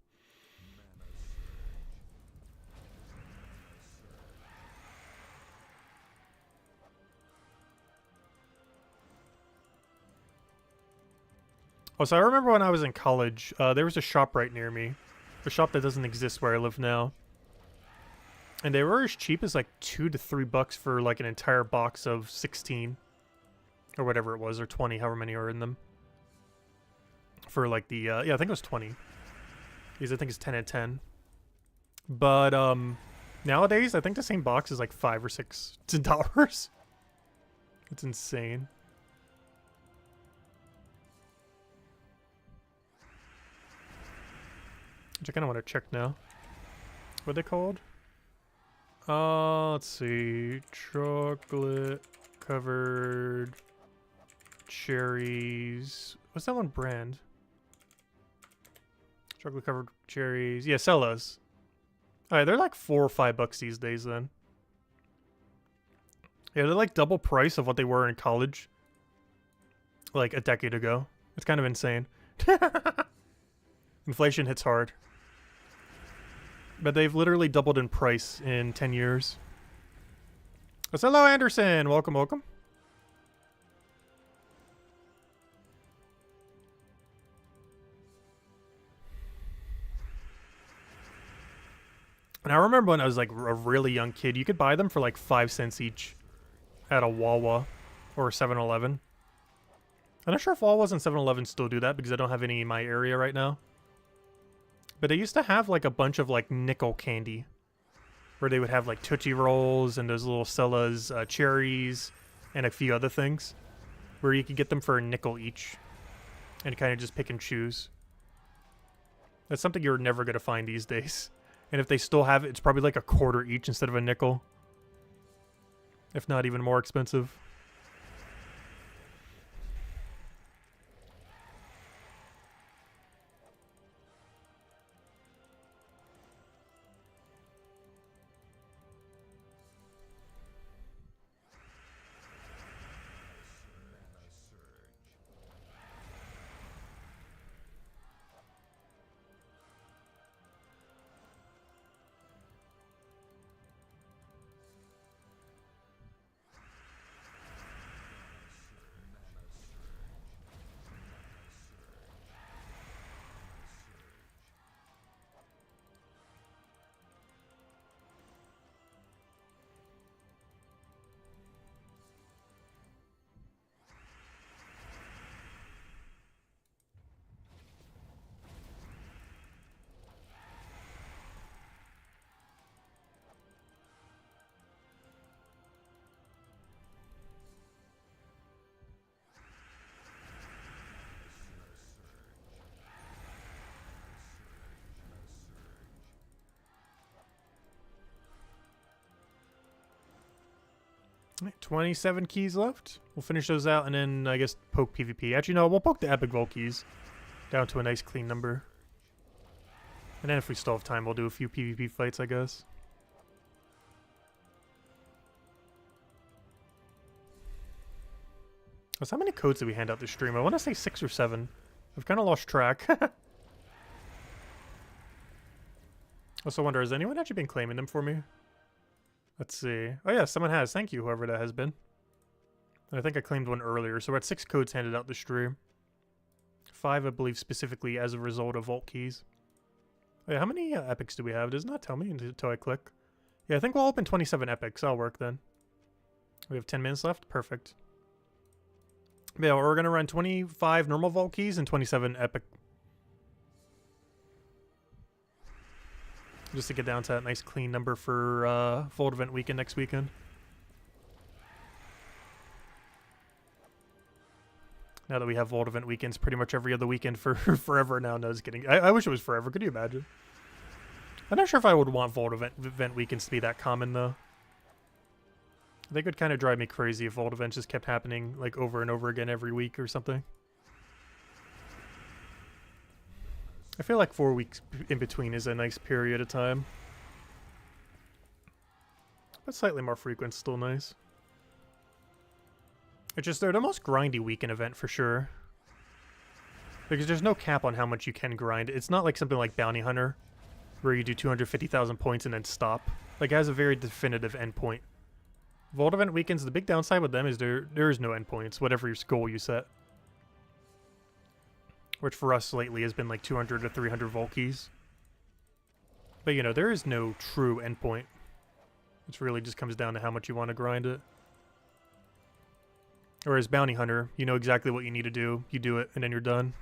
Oh, so I remember when I was in college, there was a shop right near me. A shop that doesn't exist where I live now. And they were as cheap as like $2 to $3 for like an entire box of 16. Or whatever it was, or 20, however many are in them. For like the, yeah, I think it was 20. Because I think it's 10 and 10. But, nowadays, I think the same box is like $5 or $6. It's insane. Which I kind of want to check now. What are they called? Let's see. Chocolate covered cherries. What's that one brand? Chocolate covered cherries. Yeah, Cellos. Alright, they're like $4 or $5 these days then. Yeah, they're like double price of what they were in college. Like a decade ago. It's kind of insane. Inflation hits hard. But they've literally doubled in price in 10 years. Oh, hello, Anderson. Welcome, welcome. And I remember when I was like a really young kid, you could buy them for like 5 cents each at a Wawa or 7-Eleven. I'm not sure if Wawas and 7-Eleven still do that because I don't have any in my area right now. But they used to have like a bunch of like nickel candy. Where they would have like Tootsie Rolls and those little Cella's cherries and a few other things. Where you could get them for a nickel each. And kind of just pick and choose. That's something you're never going to find these days. And if they still have it, it's probably like a quarter each instead of a nickel. If not even more expensive. Right, 27 keys left. We'll finish those out and then I guess poke PvP. Actually, no, we'll poke the Epic Vault keys down to a nice clean number. And then if we still have time, we'll do a few PvP fights, I guess. So how many codes did we hand out this stream? I want to say 6 or 7. I've kind of lost track. Also wonder, has anyone actually been claiming them for me? Let's see. Oh yeah, someone has. Thank you, whoever that has been. And I think I claimed one earlier, so we're at 6 codes handed out this stream. 5, I believe, specifically as a result of vault keys. Oh yeah, how many epics do we have? It does not tell me until I click. Yeah, I think we'll open 27 epics. That'll work then. We have 10 minutes left. Perfect. Yeah, we're going to run 25 normal vault keys and 27 epic. Just to get down to that nice clean number for Fold Event Weekend next weekend. Now that we have Vault Event weekends pretty much every other weekend for forever now. No, just kidding. I wish it was forever. Could you imagine? I'm not sure if I would want Vault Event weekends to be that common, though. I think it would kind of drive me crazy if Vault Events just kept happening like over and over again every week or something. I feel like 4 weeks in between is a nice period of time. But slightly more frequent, still nice. It's just they're the most grindy weekend event for sure. Because there's no cap on how much you can grind. It's not like something like Bounty Hunter, where you do 250,000 points and then stop. Like, it has a very definitive endpoint. Vault Event weekends, the big downside with them is there is no endpoints, whatever your goal you set. Which for us lately has been like 200 to 300 Vault keys. But you know, there is no true endpoint. It really just comes down to how much you want to grind it. Whereas Bounty Hunter, you know exactly what you need to do, you do it, and then you're done.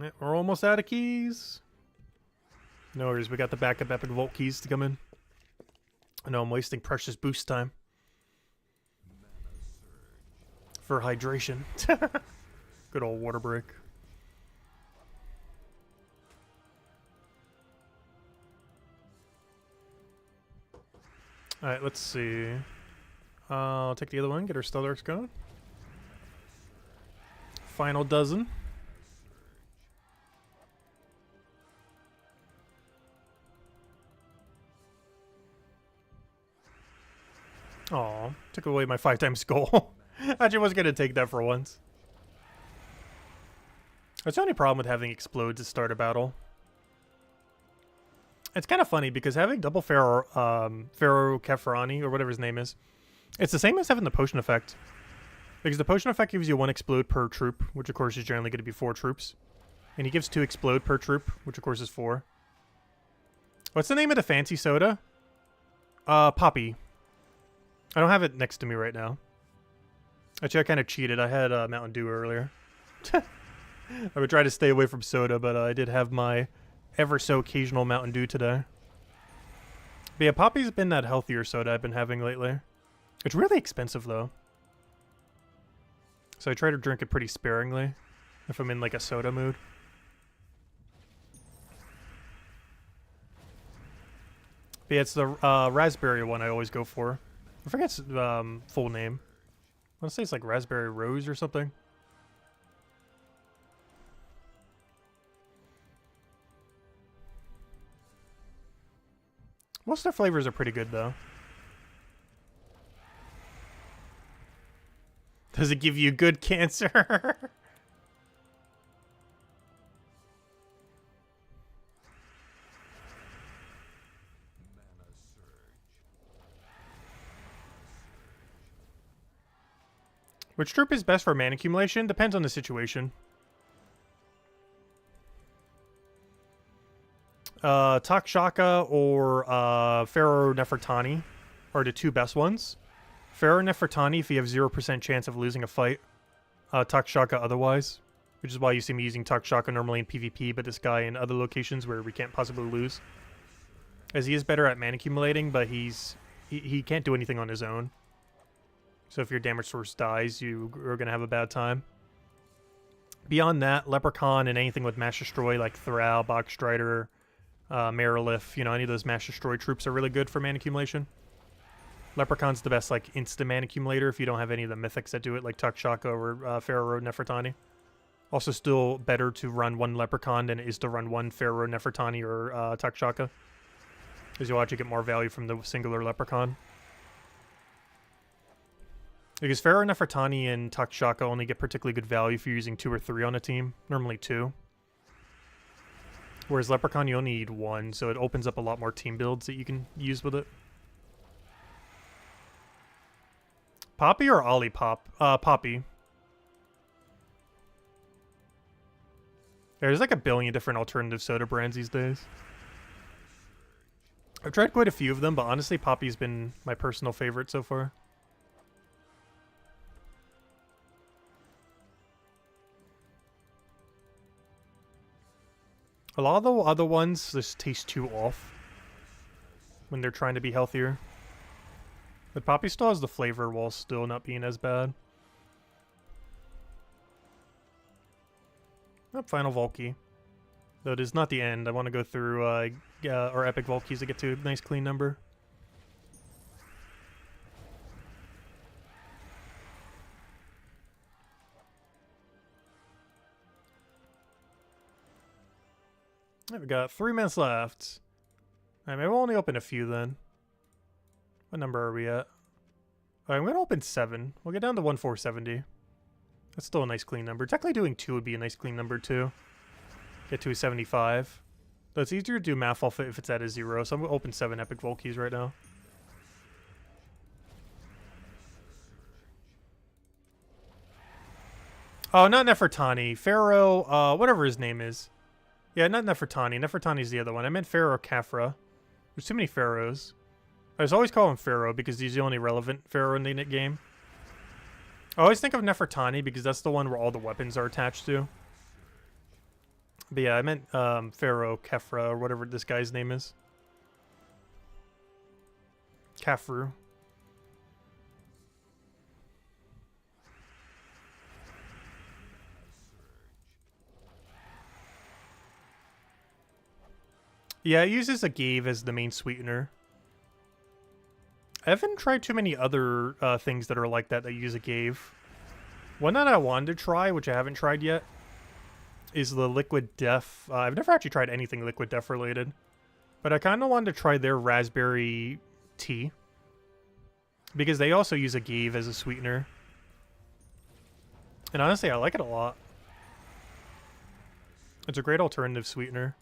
Yeah, we're almost out of keys. No worries, we got the backup Epic Vault keys to come in. I know I'm wasting precious boost time. For hydration. Good old water break. Alright, let's see. I'll take the other one, get our Stellaris going. Final dozen. Aw, took away my 5 times goal. Actually, I was going to take that for once. That's the only problem with having explode to start a battle. It's kind of funny because having double Pharaoh Kefrani, or whatever his name is, it's the same as having the potion effect. Because the potion effect gives you 1 explode per troop, which of course is generally going to be 4 troops. And he gives 2 explode per troop, which of course is 4. What's the name of the fancy soda? Poppy. I don't have it next to me right now. Actually, I kind of cheated. I had Mountain Dew earlier. I would try to stay away from soda, but I did have my ever so occasional Mountain Dew today. But yeah, Poppy's been that healthier soda I've been having lately. It's really expensive, though. So I try to drink it pretty sparingly if I'm in, like, a soda mood. But yeah, it's the raspberry one I always go for. I forget its full name. I want to say it's like Raspberry Rose or something. Most of their flavors are pretty good, though. Does it give you good cancer? Which troop is best for mana accumulation? Depends on the situation. Takshaka or Pharaoh Nefertani are the 2 best ones. Pharaoh Nefertani if you have 0% chance of losing a fight. Takshaka otherwise. Which is why you see me using Takshaka normally in PvP, but this guy in other locations where we can't possibly lose. As he is better at mana accumulating, but he can't do anything on his own. So if your damage source dies, you are going to have a bad time. Beyond that, Leprechaun and anything with Mass Destroy like Thrall, Boxstrider, Marilith, you know, any of those Mass Destroy troops are really good for mana accumulation. Leprechaun's the best like insta-man accumulator if you don't have any of the mythics that do it, like Tuck Shaka or Pharaoh Nefertani. Also still better to run one Leprechaun than it is to run one Pharaoh Nefertani or Tuck Shaka, because you'll actually get more value from the singular Leprechaun. Because Pharaoh Nefertani and Tuck Shaka only get particularly good value if you're using 2 or 3 on a team, normally 2. Whereas Leprechaun, you only need 1, so it opens up a lot more team builds that you can use with it. Poppy or Olipop? Poppy. There's like a billion different alternative soda brands these days. I've tried quite a few of them, but honestly, Poppy's been my personal favorite so far. A lot of the other ones just taste too off when they're trying to be healthier. But Poppy still has the flavor while still not being as bad. Oh, final Volkey. Though it is not the end. I want to go through our epic Volkeys to get to a nice clean number. We've got 3 minutes left. Alright, maybe we'll only open a few then. What number are we at? Alright, I'm going to open 7. We'll get down to 1470. That's still a nice clean number. Technically doing 2 would be a nice clean number too. Get to a 75. Though it's easier to do math off it if it's at a 0, so I'm going to open 7 epic Volkeys right now. Oh, not Nefertani. Pharaoh, whatever his name is. Yeah, not Nefertani. Nefertani's the other one. I meant Pharaoh Khafra. There's too many Pharaohs. I was always calling him Pharaoh because he's the only relevant Pharaoh in the game. I always think of Nefertani because that's the one where all the weapons are attached to. But yeah, I meant Pharaoh Khafra or whatever this guy's name is. Khafru. Yeah, it uses a Gave as the main sweetener. I haven't tried too many other things that are like that use a Gave. One that I wanted to try, which I haven't tried yet, is the Liquid Death. I've never actually tried anything Liquid Death related. But I kind of wanted to try their raspberry tea. Because they also use a Gave as a sweetener. And honestly, I like it a lot. It's a great alternative sweetener.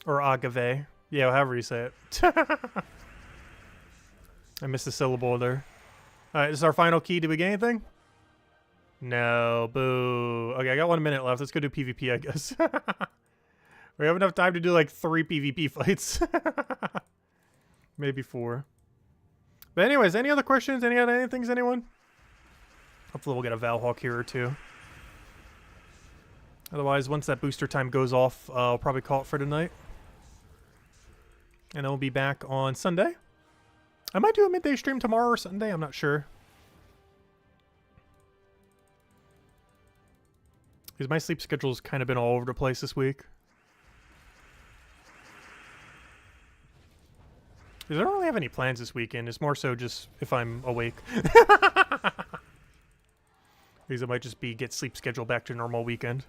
Or agave. Yeah, however you say it. I missed a syllable there. Alright, this is our final key. Did we get anything? No. Boo. Okay, I got 1 minute left. Let's go do PvP, I guess. We have enough time to do like 3 PvP fights. Maybe 4. But anyways, any other questions? Any other things, anyone? Hopefully we'll get a Valhawk here or 2. Otherwise, once that booster time goes off, I'll probably call it for tonight. And then we'll be back on Sunday. I might do a midday stream tomorrow or Sunday, I'm not sure. Because my sleep schedule's kind of been all over the place this week. Because I don't really have any plans this weekend. It's more so just if I'm awake. Because it might just be get sleep schedule back to normal weekend.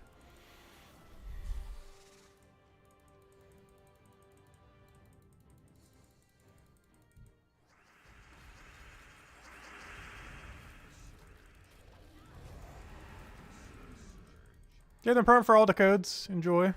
Yeah, then prime for all the codes. Enjoy.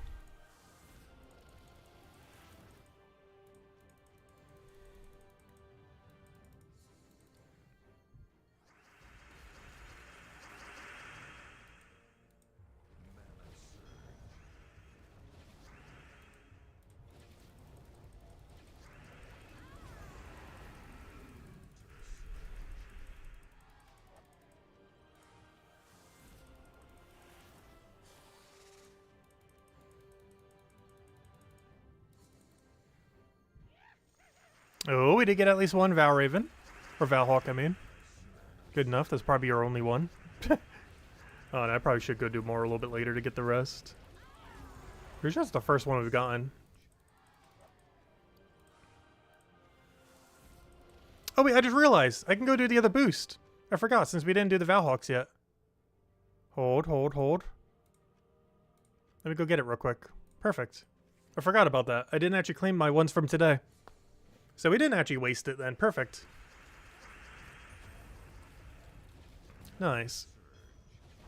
Oh, we did get at least one Valraven. Or Valhawk, I mean. Good enough. That's probably our only one. Oh, and I probably should go do more a little bit later to get the rest. Pretty sure that's the first one we've gotten. Oh, wait, I just realized. I can go do the other boost. I forgot, since we didn't do the Valhawks yet. Hold. Let me go get it real quick. Perfect. I forgot about that. I didn't actually claim my ones from today. So we didn't actually waste it then. Perfect. Nice.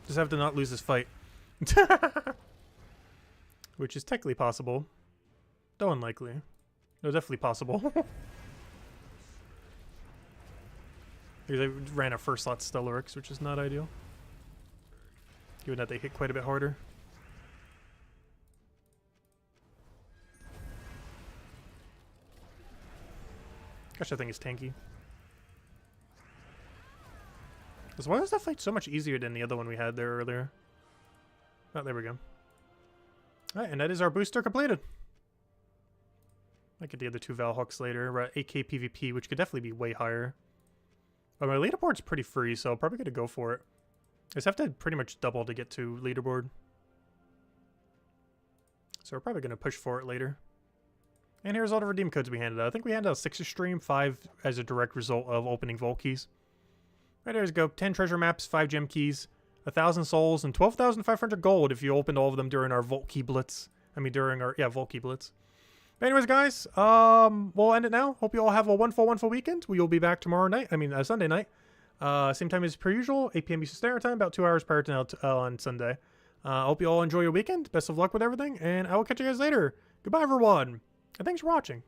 Just have to not lose this fight. Which is technically possible. Though unlikely. No, definitely possible. Because I ran a first slot Stellarix, which is not ideal. Given that they hit quite a bit harder. Gosh, that thing is tanky. Why was that fight so much easier than the other one we had there earlier? Oh, there we go. Alright, and that is our booster completed. I get the other two Valhawks later. We're at 8k PvP, which could definitely be way higher. But my leaderboard's pretty free, so I'm probably going to go for it. I just have to pretty much double to get to leaderboard. So we're probably going to push for it later. And here's all the redeem codes we handed out. I think we handed out 6 Extreme, 5 as a direct result of opening Vault Keys. Right, there we go. 10 treasure maps, 5 gem keys, 1,000 souls, and 12,500 gold if you opened all of them during our Vault Key Blitz. I mean, during our, Vault Key Blitz. But anyways, guys, we'll end it now. Hope you all have a wonderful weekend. We will be back tomorrow night. I mean, Sunday night. Same time as per usual, 8 p.m. Eastern Standard Time, about 2 hours prior to now on Sunday. Hope you all enjoy your weekend. Best of luck with everything, and I will catch you guys later. Goodbye, everyone, and thanks for watching.